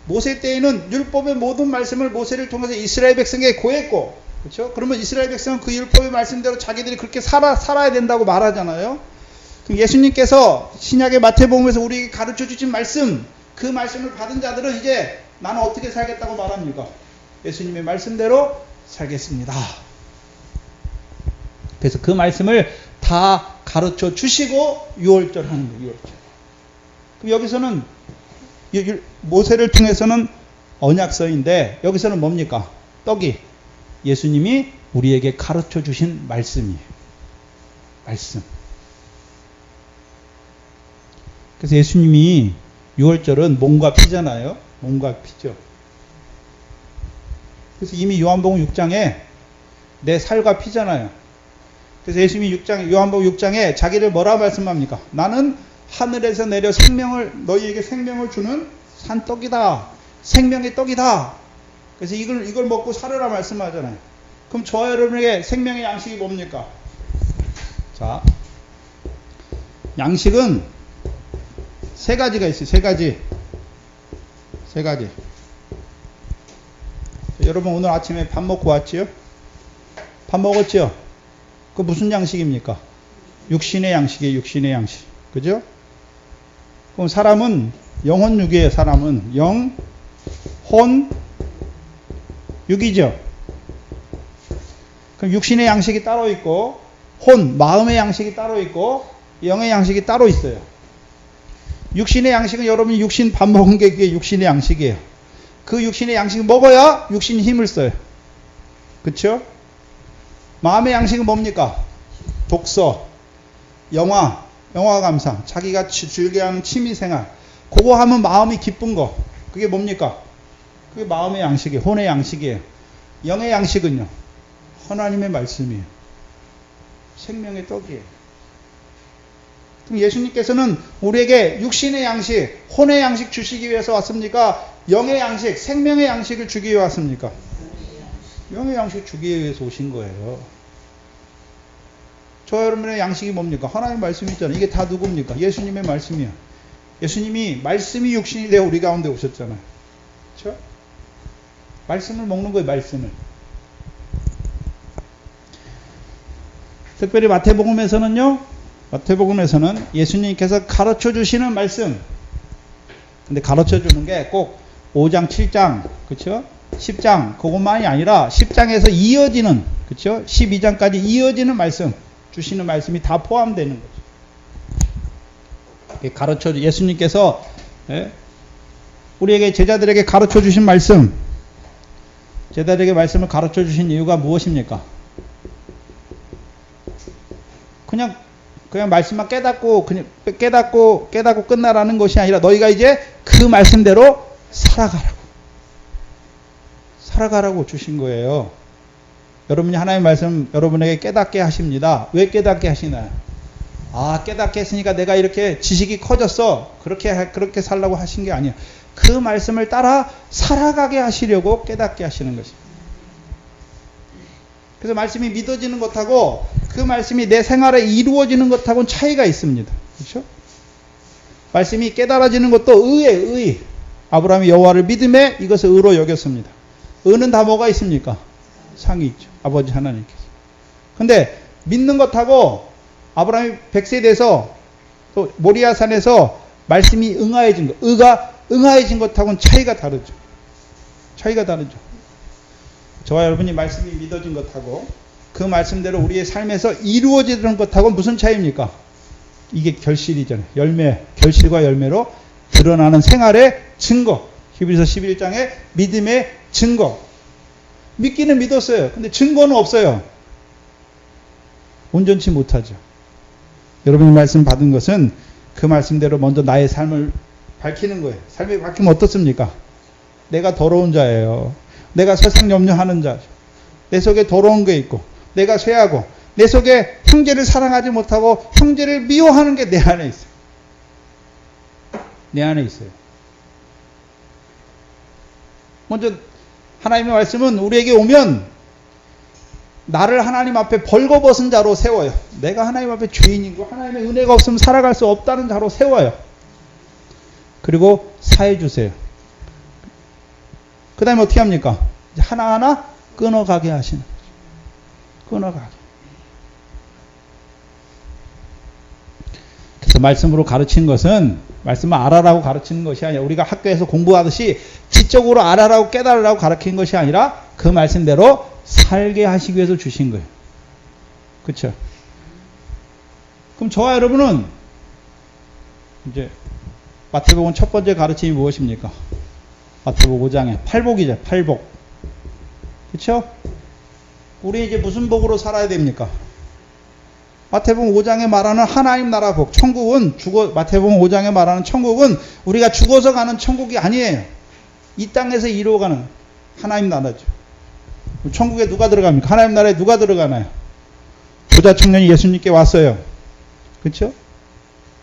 모세 때에는 율법의 모든 말씀을 모세를 통해서 이스라엘 백성에게 고했고, 그렇죠? 그러면 이스라엘 백성은 그 율법의 말씀대로 자기들이 그렇게 살아야 된다고 말하잖아요. 그럼 예수님께서 신약의 마태복음에서 우리에게 가르쳐 주신 말씀, 그 말씀을 받은 자들은 이제 나는 어떻게 살겠다고 말합니까? 예수님의 말씀대로 살겠습니다. 그래서 그 말씀을 다 가르쳐 주시고 유월절 하는 거예요. 유월절. 그럼 여기서는 모세를 통해서는 언약서인데 여기서는 뭡니까? 떡이 예수님이 우리에게 가르쳐 주신 말씀이에요. 말씀. 그래서 예수님이 유월절은 몸과 피잖아요. 몸과 피죠. 그래서 이미 요한복음 6장에 내 살과 피잖아요. 그래서 예수님이 요한복음 6장에 자기를 뭐라 말씀합니까? 나는 하늘에서 내려 너희에게 생명을 주는 산떡이다. 생명의 떡이다. 그래서 이걸 먹고 살으라 말씀하잖아요. 그럼 저와 여러분에게 생명의 양식이 뭡니까? 자, 양식은 세 가지가 있어요. 세 가지. 여러분 오늘 아침에 밥 먹고 왔지요? 밥 먹었지요? 그 무슨 양식입니까? 육신의 양식이에요. 육신의 양식. 그죠? 그럼 사람은 영혼육이에요. 사람은 영, 혼, 육이죠. 그럼 육신의 양식이 따로 있고 혼, 마음의 양식이 따로 있고 영의 양식이 따로 있어요. 육신의 양식은 여러분이 육신 밥 먹은 게 그게 육신의 양식이에요. 그 육신의 양식을 먹어야 육신이 힘을 써요. 그렇죠? 마음의 양식은 뭡니까? 독서, 영화 감상, 자기가 즐겨하는 취미생활, 그거 하면 마음이 기쁜 거. 그게 뭡니까? 그게 마음의 양식이에요. 혼의 양식이에요. 영의 양식은요? 하나님의 말씀이에요. 생명의 떡이에요. 그럼 예수님께서는 우리에게 육신의 양식, 혼의 양식 주시기 위해서 왔습니까? 영의 양식, 생명의 양식을 주기 위해 왔습니까? 영의 양식 주기 위해서 오신 거예요. 저 여러분의 양식이 뭡니까? 하나님의 말씀이 있잖아요. 이게 다 누굽니까? 예수님의 말씀이야. 예수님이 말씀이 육신이 되어 우리 가운데 오셨잖아요. 그렇죠? 말씀을 먹는 거예요. 말씀을. 특별히 마태복음에서는 예수님께서 가르쳐 주시는 말씀. 근데 가르쳐 주는 게 꼭 5장, 7장, 그렇죠? 10장 그것만이 아니라 10장에서 이어지는, 그렇죠? 12장까지 이어지는 말씀, 주시는 말씀이 다 포함되는 거죠. 예수님께서 우리에게 제자들에게 가르쳐 주신 말씀, 제자들에게 말씀을 가르쳐 주신 이유가 무엇입니까? 그냥 말씀만 깨닫고 끝나라는 것이 아니라 너희가 이제 그 말씀대로 살아가라고 주신 거예요. 여러분이 하나님의 말씀 여러분에게 깨닫게 하십니다. 왜 깨닫게 하시나요? 깨닫게 했으니까 내가 이렇게 지식이 커졌어. 그렇게 살라고 하신 게 아니에요. 그 말씀을 따라 살아가게 하시려고 깨닫게 하시는 것입니다. 그래서 말씀이 믿어지는 것하고 그 말씀이 내 생활에 이루어지는 것하고는 차이가 있습니다. 그렇죠? 말씀이 깨달아지는 것도 의. 아브라함이 여호와를 믿음에 이것을 의로 여겼습니다. 의는 다 뭐가 있습니까? 상이 있죠. 아버지 하나님께서. 근데 믿는 것하고 아브라함이 100세 돼서 또 모리아산에서 말씀이 응하해진 것, 의가 응하해진 것하고는 차이가 다르죠. 저와 여러분이 말씀이 믿어진 것하고 그 말씀대로 우리의 삶에서 이루어지는 것하고 무슨 차이입니까? 이게 결실이잖아요. 결실과 열매로 드러나는 생활의 증거. 히브리서 11장의 믿음의 증거. 믿기는 믿었어요. 근데 증거는 없어요. 온전치 못하죠. 여러분이 말씀 받은 것은 그 말씀대로 먼저 나의 삶을 밝히는 거예요. 삶이 밝히면 어떻습니까? 내가 더러운 자예요. 내가 세상 염려하는 자죠. 내 속에 더러운 게 있고 내가 쇠하고 내 속에 형제를 사랑하지 못하고 형제를 미워하는 게 내 안에 있어요. 내 안에 있어요. 먼저 하나님의 말씀은 우리에게 오면 나를 하나님 앞에 벌거벗은 자로 세워요. 내가 하나님 앞에 죄인이고 하나님의 은혜가 없으면 살아갈 수 없다는 자로 세워요. 그리고 사해 주세요. 그 다음에 어떻게 합니까? 하나하나 끊어가게 하시는 거죠. 끊어가게. 그래서 말씀으로 가르치는 것은 말씀을 알아라고 가르치는 것이 아니라 우리가 학교에서 공부하듯이 지적으로 알아라고 깨달으라고 가르치는 것이 아니라 그 말씀대로 살게 하시기 위해서 주신 거예요. 그렇죠? 그럼 저와 여러분은 이제 마태복음 첫 번째 가르침이 무엇입니까? 마태복음 5장에 팔복이죠. 팔복. 그렇죠? 우리 이제 무슨 복으로 살아야 됩니까? 마태복음 5장에 말하는 하나님 나라 복, 천국은 마태복음 5장에 말하는 천국은 우리가 죽어서 가는 천국이 아니에요. 이 땅에서 이루어가는 하나님 나라죠. 천국에 누가 들어갑니까? 하나님 나라에 누가 들어가나요? 부자 청년이 예수님께 왔어요. 그렇죠?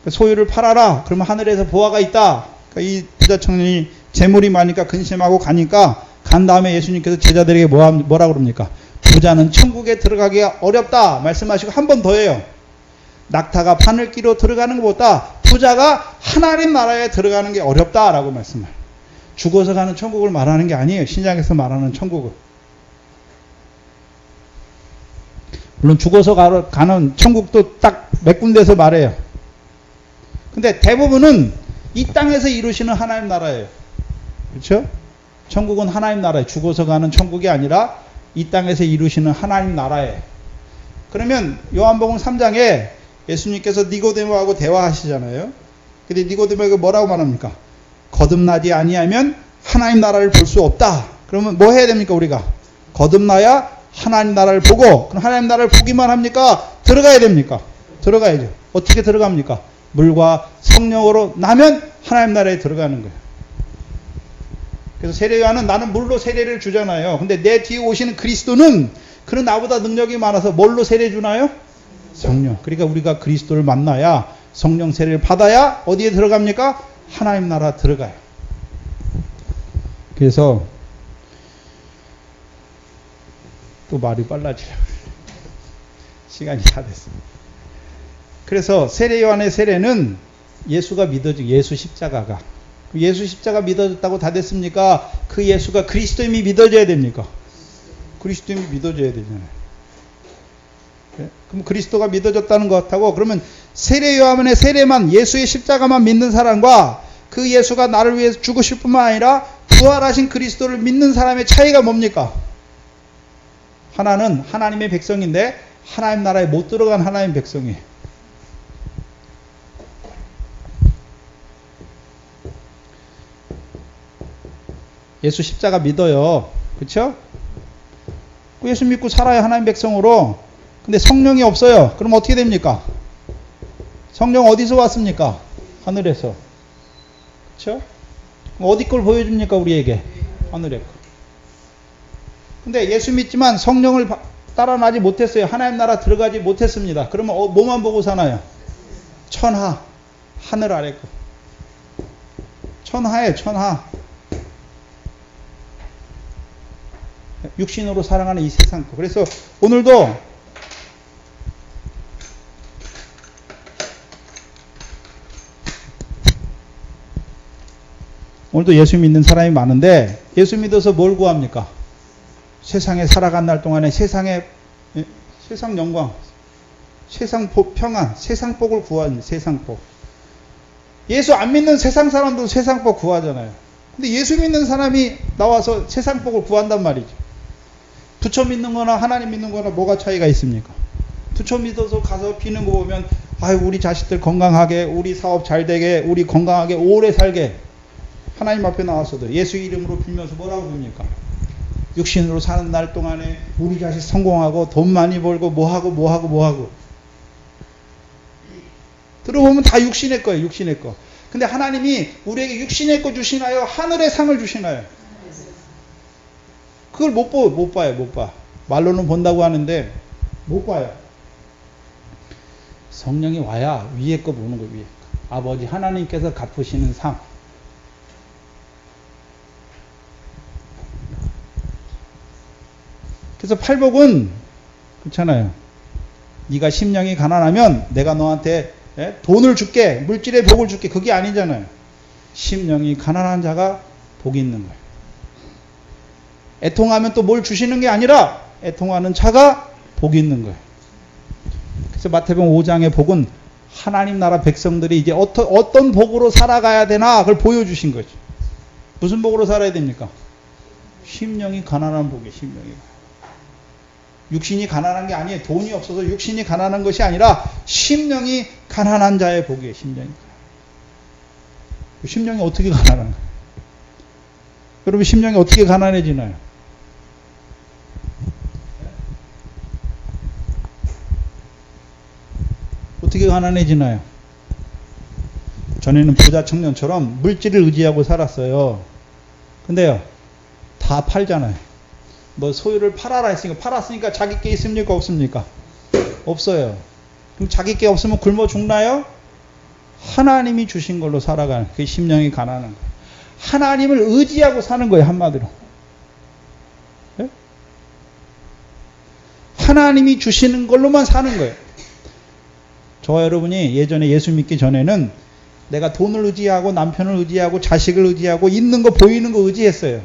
소유를 팔아라. 그러면 하늘에서 보화가 있다. 그러니까 이 부자 청년이 재물이 많으니까 근심하고 가니까 간 다음에 예수님께서 제자들에게 뭐라 그럽니까? 부자는 천국에 들어가기가 어렵다 말씀하시고 한 번 더 해요. 낙타가 바늘기로 들어가는 것보다 부자가 하나님 나라에 들어가는 게 어렵다라고 말씀해요. 죽어서 가는 천국을 말하는 게 아니에요. 신약에서 말하는 천국을. 물론 죽어서 가는 천국도 딱 몇 군데서 말해요. 근데 대부분은 이 땅에서 이루시는 하나님 나라예요. 그렇죠? 천국은 하나님 나라예요. 죽어서 가는 천국이 아니라 이 땅에서 이루시는 하나님 나라예요. 그러면 요한복음 3장에 예수님께서 니고데모하고 대화하시잖아요. 근데 니고데모에게 뭐라고 말합니까? 거듭나지 아니하면 하나님 나라를 볼 수 없다. 그러면 뭐 해야 됩니까 우리가? 거듭나야 하나님 나라를 보고, 그럼 하나님 나라를 보기만 합니까? 들어가야 됩니까? 들어가야죠. 어떻게 들어갑니까? 물과 성령으로 나면 하나님 나라에 들어가는 거예요. 그래서 세례요한은 나는 물로 세례를 주잖아요. 근데 내 뒤에 오시는 그리스도는 그는 나보다 능력이 많아서 뭘로 세례 주나요? 성령. 그러니까 우리가 그리스도를 만나야 성령 세례를 받아야 어디에 들어갑니까? 하나님 나라 들어가요. 그래서 또 말이 빨라지려고 시간이 다 됐습니다. 그래서 세례요한의 세례는 예수가 믿어지고 예수 십자가가 예수 십자가 믿어졌다고 다 됐습니까? 그 예수가 그리스도임이 믿어져야 됩니까? 그리스도임이 믿어져야 되잖아요. 네? 그럼 그리스도가 믿어졌다는 것 같고, 그러면 세례요한의 세례만 예수의 십자가만 믿는 사람과 그 예수가 나를 위해서 죽으실 뿐만 아니라 부활하신 그리스도를 믿는 사람의 차이가 뭡니까? 하나는 하나님의 백성인데 하나님 나라에 못 들어간 하나님 백성이에요. 예수 십자가 믿어요. 그렇죠? 예수 믿고 살아요. 하나님 백성으로. 근데 성령이 없어요. 그럼 어떻게 됩니까? 성령 어디서 왔습니까? 하늘에서. 그렇죠? 어디 걸 보여줍니까? 우리에게. 하늘의 거. 근데 예수 믿지만 성령을 따라나지 못했어요. 하나님 나라 들어가지 못했습니다. 그러면 뭐만 보고 사나요? 천하. 하늘 아래 거. 천하에 천하. 육신으로 사랑하는 이 세상 거. 그래서 오늘도 예수 믿는 사람이 많은데 예수 믿어서 뭘 구합니까? 세상에 살아간 날 동안에 세상 영광, 세상 평안, 세상 복을 구하는 세상 복. 예수 안 믿는 세상 사람도 세상 복 구하잖아요. 근데 예수 믿는 사람이 나와서 세상 복을 구한단 말이죠. 부처 믿는 거나 하나님 믿는 거나 뭐가 차이가 있습니까? 부처 믿어서 가서 비는 거 보면 아유 우리 자식들 건강하게, 우리 사업 잘 되게, 우리 건강하게 오래 살게 하나님 앞에 나와서도 예수 이름으로 빌면서 뭐라고 봅니까? 육신으로 사는 날 동안에 우리 자식 성공하고 돈 많이 벌고 뭐하고 들어보면 다 육신의 거예요. 육신의 거. 근데 하나님이 우리에게 육신의 거 주시나요? 하늘의 상을 주시나요? 그걸 못 봐요, 못 봐. 말로는 본다고 하는데 못 봐요. 성령이 와야 위에 거 보는 거예요, 위에 거. 아버지 하나님께서 갚으시는 상. 그래서 팔복은 그렇잖아요. 네가 심령이 가난하면 내가 너한테 돈을 줄게, 물질의 복을 줄게. 그게 아니잖아요. 심령이 가난한 자가 복이 있는 거예요. 애통하면 또 뭘 주시는 게 아니라 애통하는 자가 복이 있는 거예요. 그래서 마태복음 5장의 복은 하나님 나라 백성들이 이제 어떤 복으로 살아가야 되나 그걸 보여주신 거죠. 무슨 복으로 살아야 됩니까? 심령이 가난한 복이에요. 심령이. 육신이 가난한 게 아니에요. 돈이 없어서 육신이 가난한 것이 아니라 심령이 가난한 자의 복이에요. 심령이. 심령이 어떻게 가난한가요? 여러분 심령이 어떻게 가난해지나요? 어떻게 가난해지나요? 전에는 부자 청년처럼 물질을 의지하고 살았어요. 근데요, 다 팔잖아요. 뭐 소유를 팔아라 했으니까 팔았으니까 자기 게 있습니까? 없습니까? 없어요. 그럼 자기 게 없으면 굶어 죽나요? 하나님이 주신 걸로 살아가는 그게 심령이 가난한 거예요. 하나님을 의지하고 사는 거예요. 한마디로. 네? 하나님이 주시는 걸로만 사는 거예요. 저와 여러분이 예전에 예수 믿기 전에는 내가 돈을 의지하고 남편을 의지하고 자식을 의지하고 있는 거 보이는 거 의지했어요.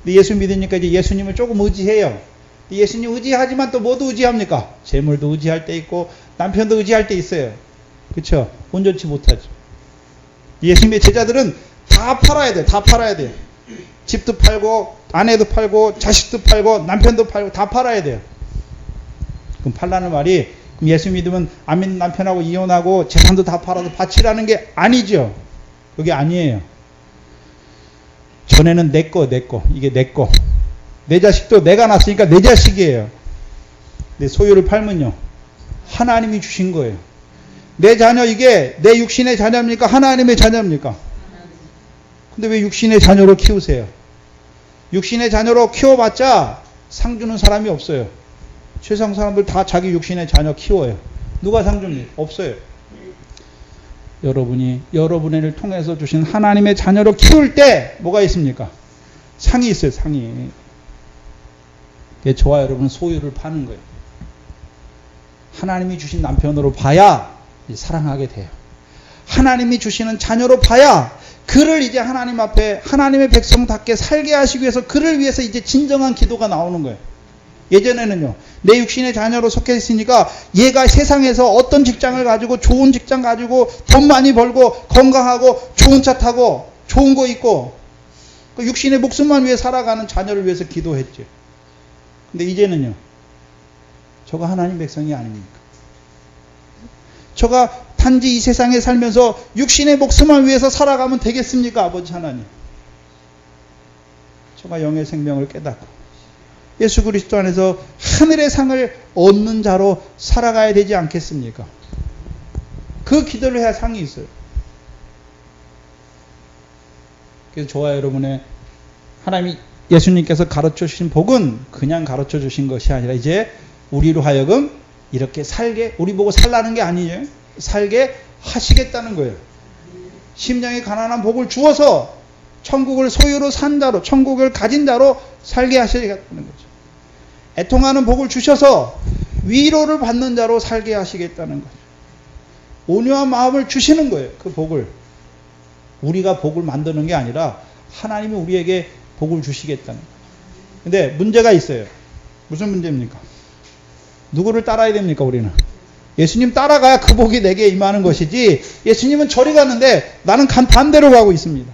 근데 예수 믿으니까 이제 예수님을 조금 의지해요. 예수님 의지하지만 또 뭐도 의지합니까? 재물도 의지할 때 있고 남편도 의지할 때 있어요. 그렇죠? 온전치 못하죠. 예수님의 제자들은 다 팔아야 돼. 다 팔아야 돼요. 집도 팔고 아내도 팔고 자식도 팔고 남편도 팔고 다 팔아야 돼요. 그럼 팔라는 말이 예수 믿으면 안 믿는 남편하고 이혼하고 재산도 다 팔아서 바치라는 게 아니죠. 그게 아니에요. 전에는 내 거. 이게 내 거. 내 자식도 내가 낳았으니까 내 자식이에요. 내 소유를 팔면요. 하나님이 주신 거예요. 내 자녀 이게 내 육신의 자녀입니까? 하나님의 자녀입니까? 근데 왜 육신의 자녀로 키우세요? 육신의 자녀로 키워봤자 상 주는 사람이 없어요. 세상 사람들 다 자기 육신의 자녀 키워요. 누가 상 줍니까? 없어요. 여러분이 여러분을 통해서 주신 하나님의 자녀로 키울 때 뭐가 있습니까? 상이 있어요. 상이. 저와 여러분은 소유를 파는 거예요. 하나님이 주신 남편으로 봐야 사랑하게 돼요. 하나님이 주시는 자녀로 봐야 그를 이제 하나님 앞에 하나님의 백성답게 살게 하시기 위해서 그를 위해서 이제 진정한 기도가 나오는 거예요. 예전에는요, 내 육신의 자녀로 속해 있으니까 얘가 세상에서 어떤 직장을 가지고 좋은 직장 가지고 돈 많이 벌고 건강하고 좋은 차 타고 좋은 거 있고 그 육신의 목숨만 위해 살아가는 자녀를 위해서 기도했죠. 근데 이제는요, 저가 하나님 백성이 아닙니까? 저가 단지 이 세상에 살면서 육신의 목숨만 위해서 살아가면 되겠습니까? 아버지 하나님. 저가 영의 생명을 깨닫고 예수 그리스도 안에서 하늘의 상을 얻는 자로 살아가야 되지 않겠습니까? 그 기도를 해야 상이 있어요. 그래서 저와 여러분의 하나님이 예수님께서 가르쳐 주신 복은 그냥 가르쳐 주신 것이 아니라 이제 우리로 하여금 이렇게 살게, 우리 보고 살라는 게 아니에요. 살게 하시겠다는 거예요. 심령이 가난한 복을 주어서 천국을 소유로 산 자로, 천국을 가진 자로 살게 하시겠다는 거죠. 애통하는 복을 주셔서 위로를 받는 자로 살게 하시겠다는 거죠. 온유한 마음을 주시는 거예요. 그 복을. 우리가 복을 만드는 게 아니라 하나님이 우리에게 복을 주시겠다는 거예요. 근데 문제가 있어요. 무슨 문제입니까? 누구를 따라야 됩니까, 우리는? 예수님 따라가야 그 복이 내게 임하는 것이지, 예수님은 저리 갔는데 나는 반대로 가고 있습니다.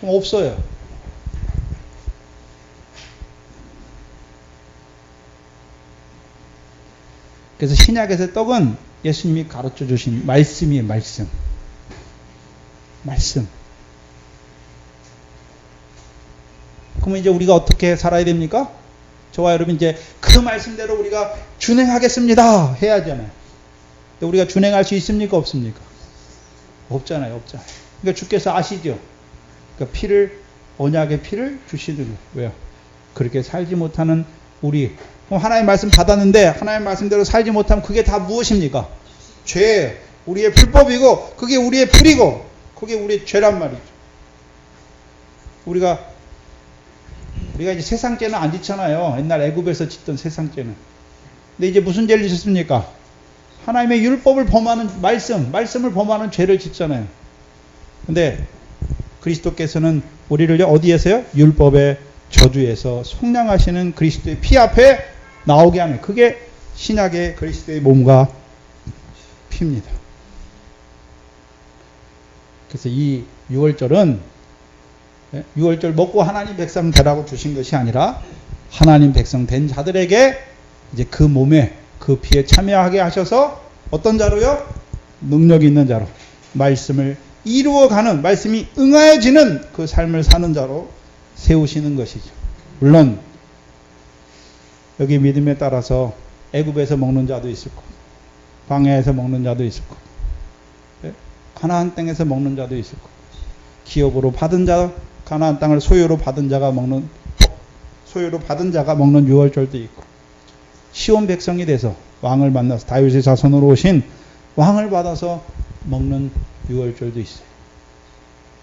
그럼 없어요. 그래서 신약에서의 떡은 예수님이 가르쳐 주신 말씀이에요. 말씀. 그러면 이제 우리가 어떻게 살아야 됩니까? 저와 여러분 이제 그 말씀대로 우리가 준행하겠습니다 해야 하잖아요. 근데 우리가 준행할 수 있습니까? 없습니까? 없잖아요. 그러니까 주께서 아시죠? 그러니까 언약의 피를 주시더니 왜요? 그렇게 살지 못하는 우리, 그럼 하나님의 말씀 받았는데 하나님의 말씀대로 살지 못하면 그게 다 무엇입니까? 죄예요. 우리의 불법이고 그게 우리의 불이고 그게 우리의 죄란 말이죠. 우리가 이제 세상죄는 안 짓잖아요. 옛날 애굽에서 짓던 세상죄는. 근데 이제 무슨 죄를 짓습니까? 하나님의 율법을 범하는 말씀을 범하는 죄를 짓잖아요. 근데 그리스도께서는 우리를 어디에서요? 율법의 저주에서 속량하시는 그리스도의 피 앞에 나오게 하는, 그게 신약의 그리스도의 몸과 피입니다. 그래서 이 6월절은 6월절 먹고 하나님 백성 되라고 주신 것이 아니라 하나님 백성 된 자들에게 이제 그 몸에 그 피에 참여하게 하셔서 어떤 자로요? 능력 있는 자로, 말씀을 이루어가는, 말씀이 응하여지는 그 삶을 사는 자로 세우시는 것이죠. 물론 여기 믿음에 따라서 애굽에서 먹는 자도 있을 거고 광야에서 먹는 자도 있을 거고 가나안 땅에서 먹는 자도 있을 거고 기업으로 받은 자, 가나안 땅을 소유로 받은 자가 먹는 6월절도 있고, 시온 백성이 돼서 왕을 만나서 다윗의 자손으로 오신 왕을 받아서 먹는 6월절도 있어요.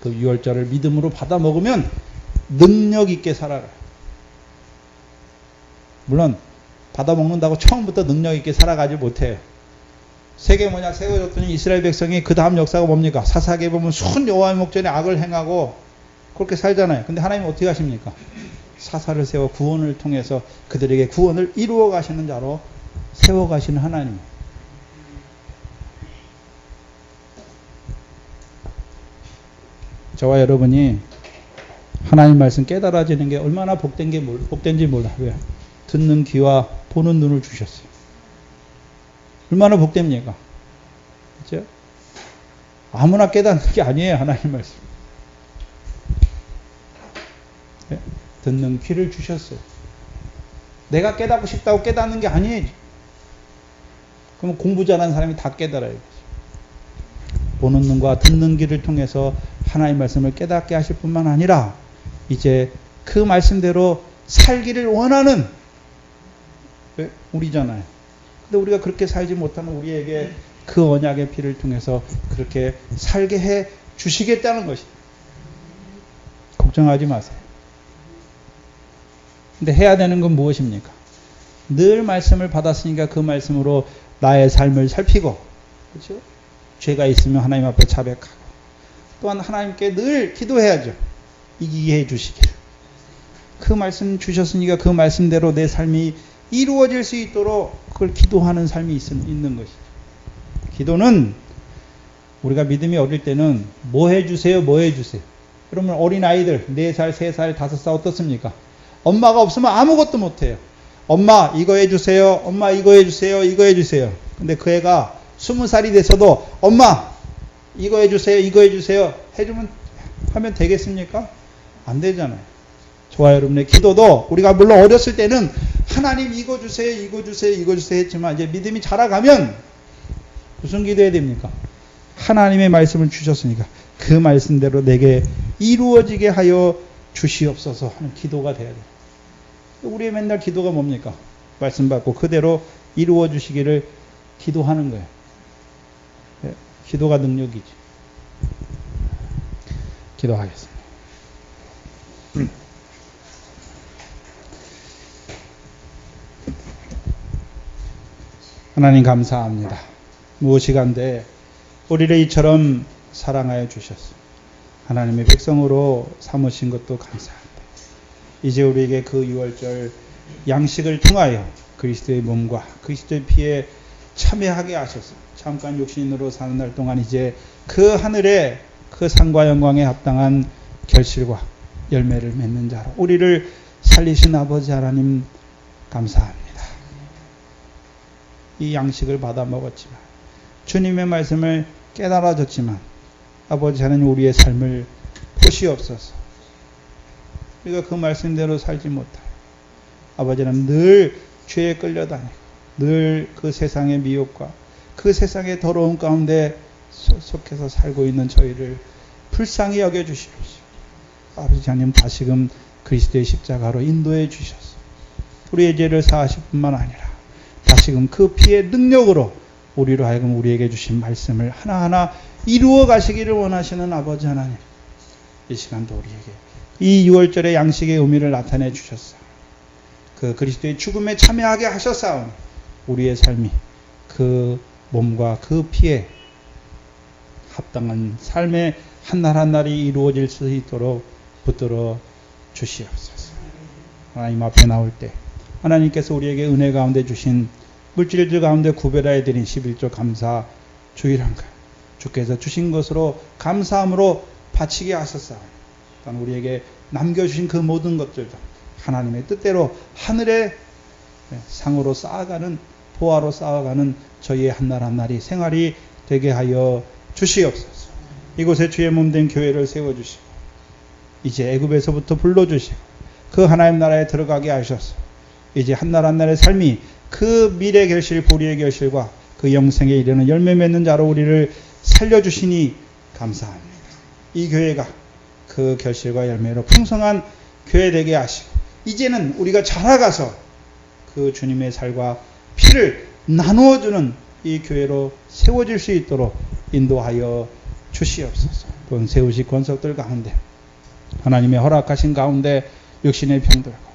그 6월절을 믿음으로 받아 먹으면 능력 있게 살아가요. 물론 받아 먹는다고 처음부터 능력 있게 살아가지 못해요. 세계 언약 세워졌더니 이스라엘 백성이 그 다음 역사가 뭡니까? 사사기에 보면 순 여호와의 목전에 악을 행하고 그렇게 살잖아요. 근데 하나님은 어떻게 하십니까? 사사를 세워 구원을 통해서 그들에게 구원을 이루어 가시는 자로 세워 가시는 하나님. 저와 여러분이 하나님 말씀 깨달아지는 게 얼마나 복된지 몰라. 왜? 듣는 귀와 보는 눈을 주셨어요. 얼마나 복됩니까? 그렇죠? 아무나 깨닫는 게 아니에요. 하나님 말씀. 네? 듣는 귀를 주셨어요. 내가 깨닫고 싶다고 깨닫는 게 아니에요. 그럼 공부 잘하는 사람이 다 깨달아요. 보는 눈과 듣는 귀를 통해서 하나님 말씀을 깨닫게 하실 뿐만 아니라 이제 그 말씀대로 살기를 원하는 우리잖아요. 근데 우리가 그렇게 살지 못하는 우리에게 그 언약의 피를 통해서 그렇게 살게 해 주시겠다는 것이. 걱정하지 마세요. 근데 해야 되는 건 무엇입니까? 늘 말씀을 받았으니까 그 말씀으로 나의 삶을 살피고, 그렇죠? 죄가 있으면 하나님 앞에 자백하고, 또한 하나님께 늘 기도해야죠. 이기게 해 주시기를. 그 말씀 주셨으니까 그 말씀대로 내 삶이 이루어질 수 있도록 그걸 기도하는 삶이 있는 것이죠. 기도는 우리가 믿음이 어릴 때는 뭐 해주세요, 뭐 해주세요. 그러면 어린아이들 4살, 3살, 5살 어떻습니까? 엄마가 없으면 아무것도 못해요. 엄마 이거 해주세요, 엄마 이거 해주세요, 이거 해주세요. 근데 그 애가 20살이 돼서도 엄마 이거 해주세요, 이거 해주세요 하면 되겠습니까? 안 되잖아요. 저와 여러분의 기도도 우리가 물론 어렸을 때는 하나님 이거 주세요, 이거 주세요, 이거 주세요 했지만 이제 믿음이 자라가면 무슨 기도해야 됩니까? 하나님의 말씀을 주셨으니까 그 말씀대로 내게 이루어지게 하여 주시옵소서 하는 기도가 돼야 돼요. 우리의 맨날 기도가 뭡니까? 말씀 받고 그대로 이루어 주시기를 기도하는 거예요. 기도가 능력이지. 기도하겠습니다. 하나님 감사합니다. 무엇이간데 우리를 이처럼 사랑하여 주셨습니다. 하나님의 백성으로 삼으신 것도 감사합니다. 이제 우리에게 그 6월절 양식을 통하여 그리스도의 몸과 그리스도의 피에 참여하게 하셔서 잠깐 육신으로 사는 날 동안 이제 그 하늘의 그 상과 영광에 합당한 결실과 열매를 맺는 자로 우리를 살리신 아버지 하나님 감사합니다. 이 양식을 받아 먹었지만 주님의 말씀을 깨달아졌지만 아버지 하나님 우리의 삶을 보시옵소서. 우리가 그 말씀대로 살지 못하여 아버지 하나님 늘 죄에 끌려다니고 늘 그 세상의 미혹과 그 세상의 더러운 가운데 속해서 살고 있는 저희를 불쌍히 여겨주시옵소서. 아버지 하나님 다시금 그리스도의 십자가로 인도해 주셔서 우리의 죄를 사하실 뿐만 아니라 다시금 그 피의 능력으로 우리로 하여금 우리에게 주신 말씀을 하나하나 이루어 가시기를 원하시는 아버지 하나님, 이 시간도 우리에게 이 6월절의 양식의 의미를 나타내 주셨사. 그 그리스도의 죽음에 참여하게 하셨사오니 우리의 삶이 그 몸과 그 피에 합당한 삶의 한날 한날이 이루어질 수 있도록 붙들어 주시옵소서. 하나님 앞에 나올 때 하나님께서 우리에게 은혜 가운데 주신 물질들 가운데 구별하여 드린 11조 감사 주일한가 주께서 주신 것으로 감사함으로 바치게 하셨사오니 또한 우리에게 남겨주신 그 모든 것들도 하나님의 뜻대로 하늘의 상으로 쌓아가는, 보화로 쌓아가는 저희의 한날 한날이 생활이 되게 하여 주시옵소서. 이곳에 주의 몸된 교회를 세워주시고 이제 애굽에서부터 불러주시고 그 하나님 나라에 들어가게 하셔서 이제 한날 한날의 삶이 그 미래 결실, 보리의 결실과 그 영생에 이르는 열매 맺는 자로 우리를 살려주시니 감사합니다. 이 교회가 그 결실과 열매로 풍성한 교회 되게 하시고 이제는 우리가 자라가서 그 주님의 살과 피를 나누어주는 이 교회로 세워질 수 있도록 인도하여 주시옵소서. 또 세우실 권속들 가운데 하나님의 허락하신 가운데 육신의 병들고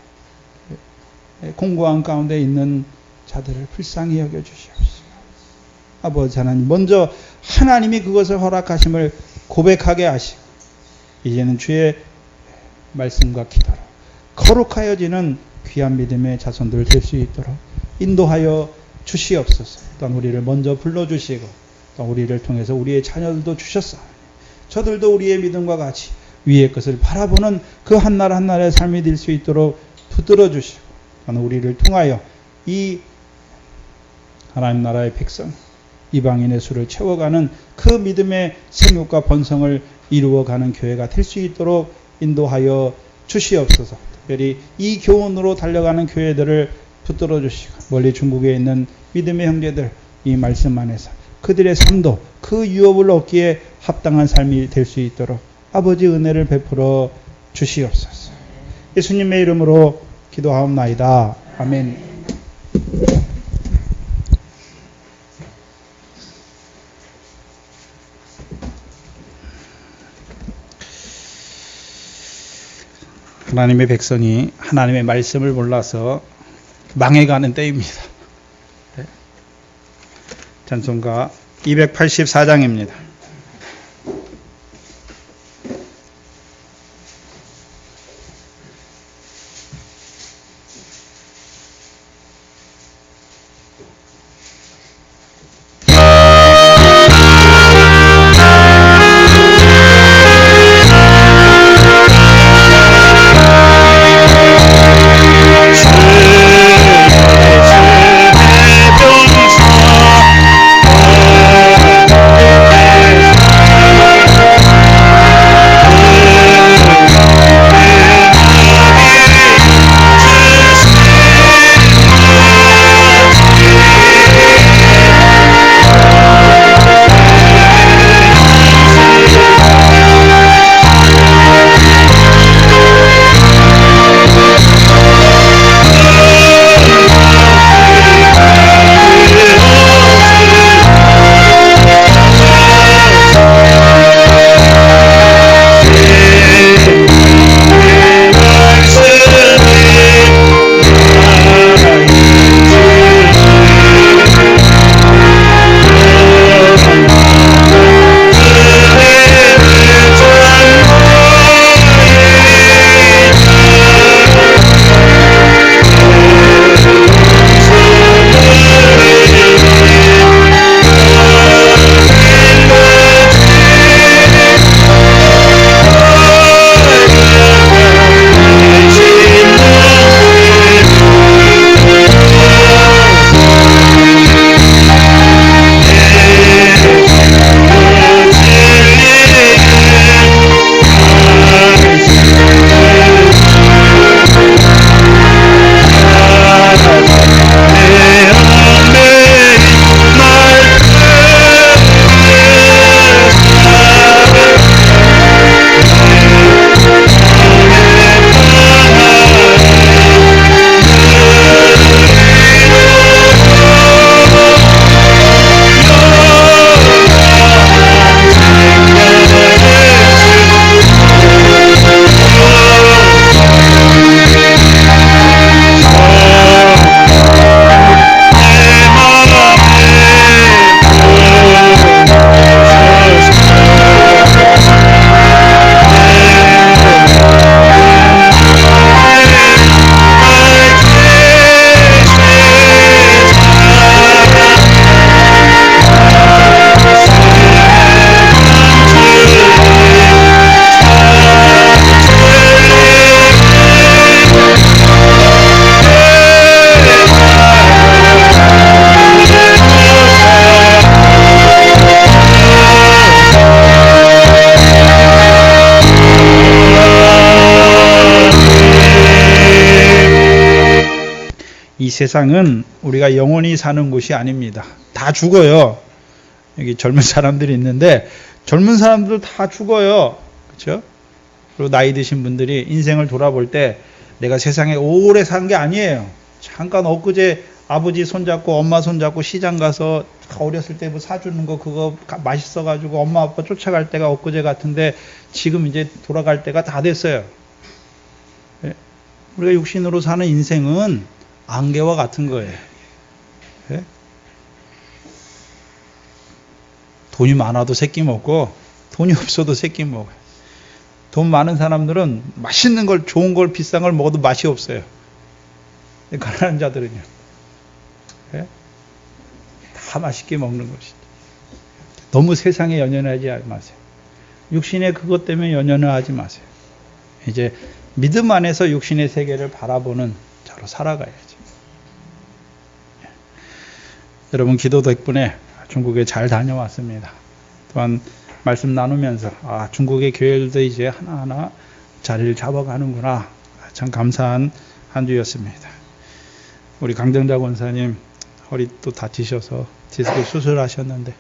공고한 가운데 있는 자들을 불쌍히 여겨주시옵소서. 아버지 하나님, 먼저 하나님이 그것을 허락하심을 고백하게 하시고 이제는 주의 말씀과 기도로 거룩하여지는 귀한 믿음의 자손들 될 수 있도록 인도하여 주시옵소서. 또한 우리를 먼저 불러주시고 또 우리를 통해서 우리의 자녀들도 주셨사오니 저들도 우리의 믿음과 같이 위의 것을 바라보는 그 한날 한날의 삶이 될 수 있도록 붙들어 주시고 또한 우리를 통하여 이 하나님 나라의 백성 이방인의 수를 채워가는 그 믿음의 생육과 번성을 이루어가는 교회가 될 수 있도록 인도하여 주시옵소서. 특별히 이 교훈으로 달려가는 교회들을 붙들어 주시고 멀리 중국에 있는 믿음의 형제들 이 말씀 안에서 그들의 삶도 그 유업을 얻기에 합당한 삶이 될 수 있도록 아버지 은혜를 베풀어 주시옵소서. 예수님의 이름으로 기도하옵나이다. 아멘. 하나님의 백성이 하나님의 말씀을 몰라서 망해가는 때입니다. 찬송가 284장입니다. 이 세상은 우리가 영원히 사는 곳이 아닙니다. 다 죽어요. 여기 젊은 사람들이 있는데 젊은 사람들도 다 죽어요. 그렇죠? 그리고 나이 드신 분들이 인생을 돌아볼 때 내가 세상에 오래 산 게 아니에요. 잠깐 엊그제 아버지 손잡고 엄마 손잡고 시장 가서 어렸을 때 뭐 사주는 거 그거 맛있어가지고 엄마 아빠 쫓아갈 때가 엊그제 같은데 지금 이제 돌아갈 때가 다 됐어요. 우리가 육신으로 사는 인생은 안개와 같은 거예요. 돈이 많아도 새끼 먹고 돈이 없어도 새끼 먹어요. 돈 많은 사람들은 맛있는 걸 좋은 걸 비싼 걸 먹어도 맛이 없어요. 가난한 자들은요. 다 맛있게 먹는 것이죠. 너무 세상에 연연하지 마세요. 육신의 그것 때문에 연연을 하지 마세요. 이제 믿음 안에서 육신의 세계를 바라보는 자로 살아가야죠. 여러분 기도 덕분에 중국에 잘 다녀왔습니다. 또한 말씀 나누면서 중국의 교회들도 이제 하나하나 자리를 잡아가는구나. 참 감사한 한 주였습니다. 우리 강정자 권사님 허리 또 다치셔서 디스크 수술하셨는데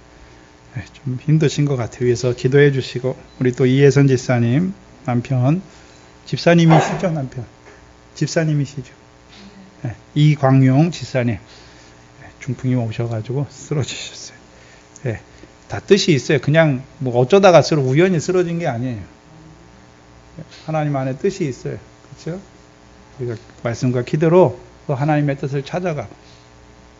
좀 힘드신 것 같아요. 위해서 기도해 주시고 우리 또 이혜선 집사님 남편 집사님이시죠? 남편 집사님이시죠? 이광용 집사님 중풍이 오셔가지고 쓰러지셨어요. 다 뜻이 있어요. 그냥 뭐 어쩌다가 우연히 쓰러진 게 아니에요. 하나님 안에 뜻이 있어요. 그렇죠? 우리가 말씀과 기도로 하나님의 뜻을 찾아가.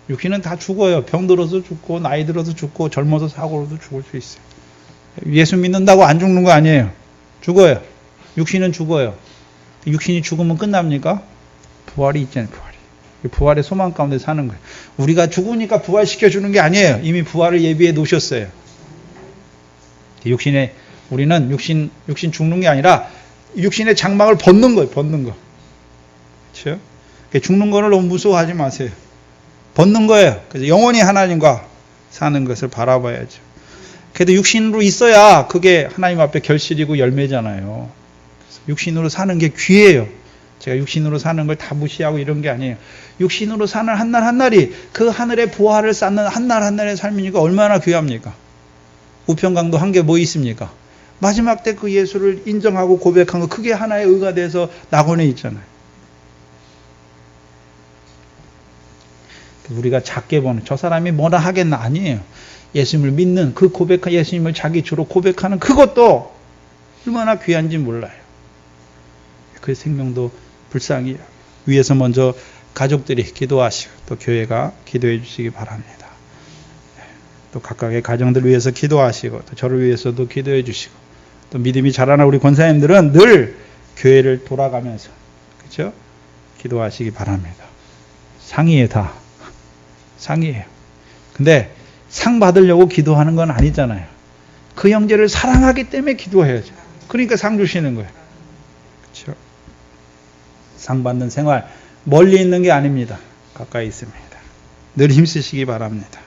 육신은 다 죽어요. 병들어서 죽고 나이 들어서 죽고 젊어서 사고로도 죽을 수 있어요. 예수 믿는다고 안 죽는 거 아니에요. 죽어요. 육신은 죽어요. 육신이 죽으면 끝납니까? 부활이 있잖아요. 부활의 소망 가운데 사는 거예요. 우리가 죽으니까 부활시켜주는 게 아니에요. 이미 부활을 예비해 놓으셨어요. 우리는 육신 죽는 게 아니라 육신의 장막을 벗는 거예요. 벗는 거. 그렇죠? 죽는 거를 너무 무서워하지 마세요. 벗는 거예요. 그래서 영원히 하나님과 사는 것을 바라봐야죠. 그래도 육신으로 있어야 그게 하나님 앞에 결실이고 열매잖아요. 그래서 육신으로 사는 게 귀해요. 제가 육신으로 사는 걸 다 무시하고 이런 게 아니에요. 육신으로 사는 한날 한날이 그 하늘의 보화를 쌓는 한날 한날의 삶이니까 얼마나 귀합니까? 우편강도 한 게 뭐 있습니까? 마지막 때 그 예수를 인정하고 고백한 거 그게 하나의 의가 돼서 낙원에 있잖아요. 우리가 작게 보는 저 사람이 뭐라 하겠나 아니에요. 예수님을 믿는 그 고백한 예수님을 자기 주로 고백하는 그것도 얼마나 귀한지 몰라요. 그 생명도 불쌍히 위에서 먼저 가족들이 기도하시고 또 교회가 기도해 주시기 바랍니다. 또 각각의 가정들 위해서 기도하시고 또 저를 위해서도 기도해 주시고 또 믿음이 자라나 우리 권사님들은 늘 교회를 돌아가면서 그렇죠? 기도하시기 바랍니다. 상이에요 다. 상이에요. 근데 상 받으려고 기도하는 건 아니잖아요. 그 형제를 사랑하기 때문에 기도해야죠. 그러니까 상 주시는 거예요. 그렇죠? 상 받는 생활 멀리 있는 게 아닙니다. 가까이 있습니다. 늘 힘쓰시기 바랍니다.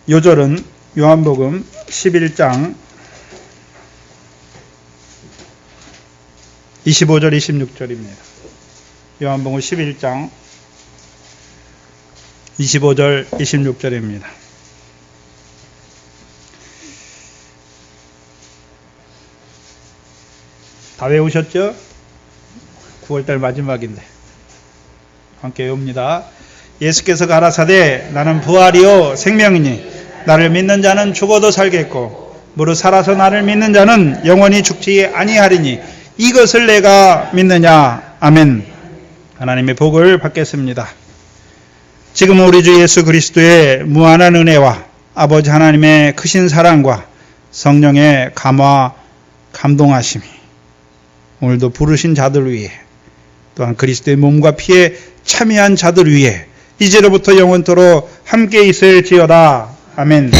요절은 요한복음 11장 25절 26절입니다. 요한복음 11장 25절 26절입니다. 다 외우셨죠? 9월달 마지막인데 함께 외웁니다. 예수께서 가라사대 나는 부활이요 생명이니 나를 믿는 자는 죽어도 살겠고 무릇 살아서 나를 믿는 자는 영원히 죽지 아니하리니 이것을 내가 믿느냐. 아멘. 하나님의 복을 받겠습니다. 지금 우리 주 예수 그리스도의 무한한 은혜와 아버지 하나님의 크신 사랑과 성령의 감화 감동하심이 오늘도 부르신 자들 위해 또한 그리스도의 몸과 피에 참여한 자들 위해 이제로부터 영원토록 함께 있을지어다. 아멘.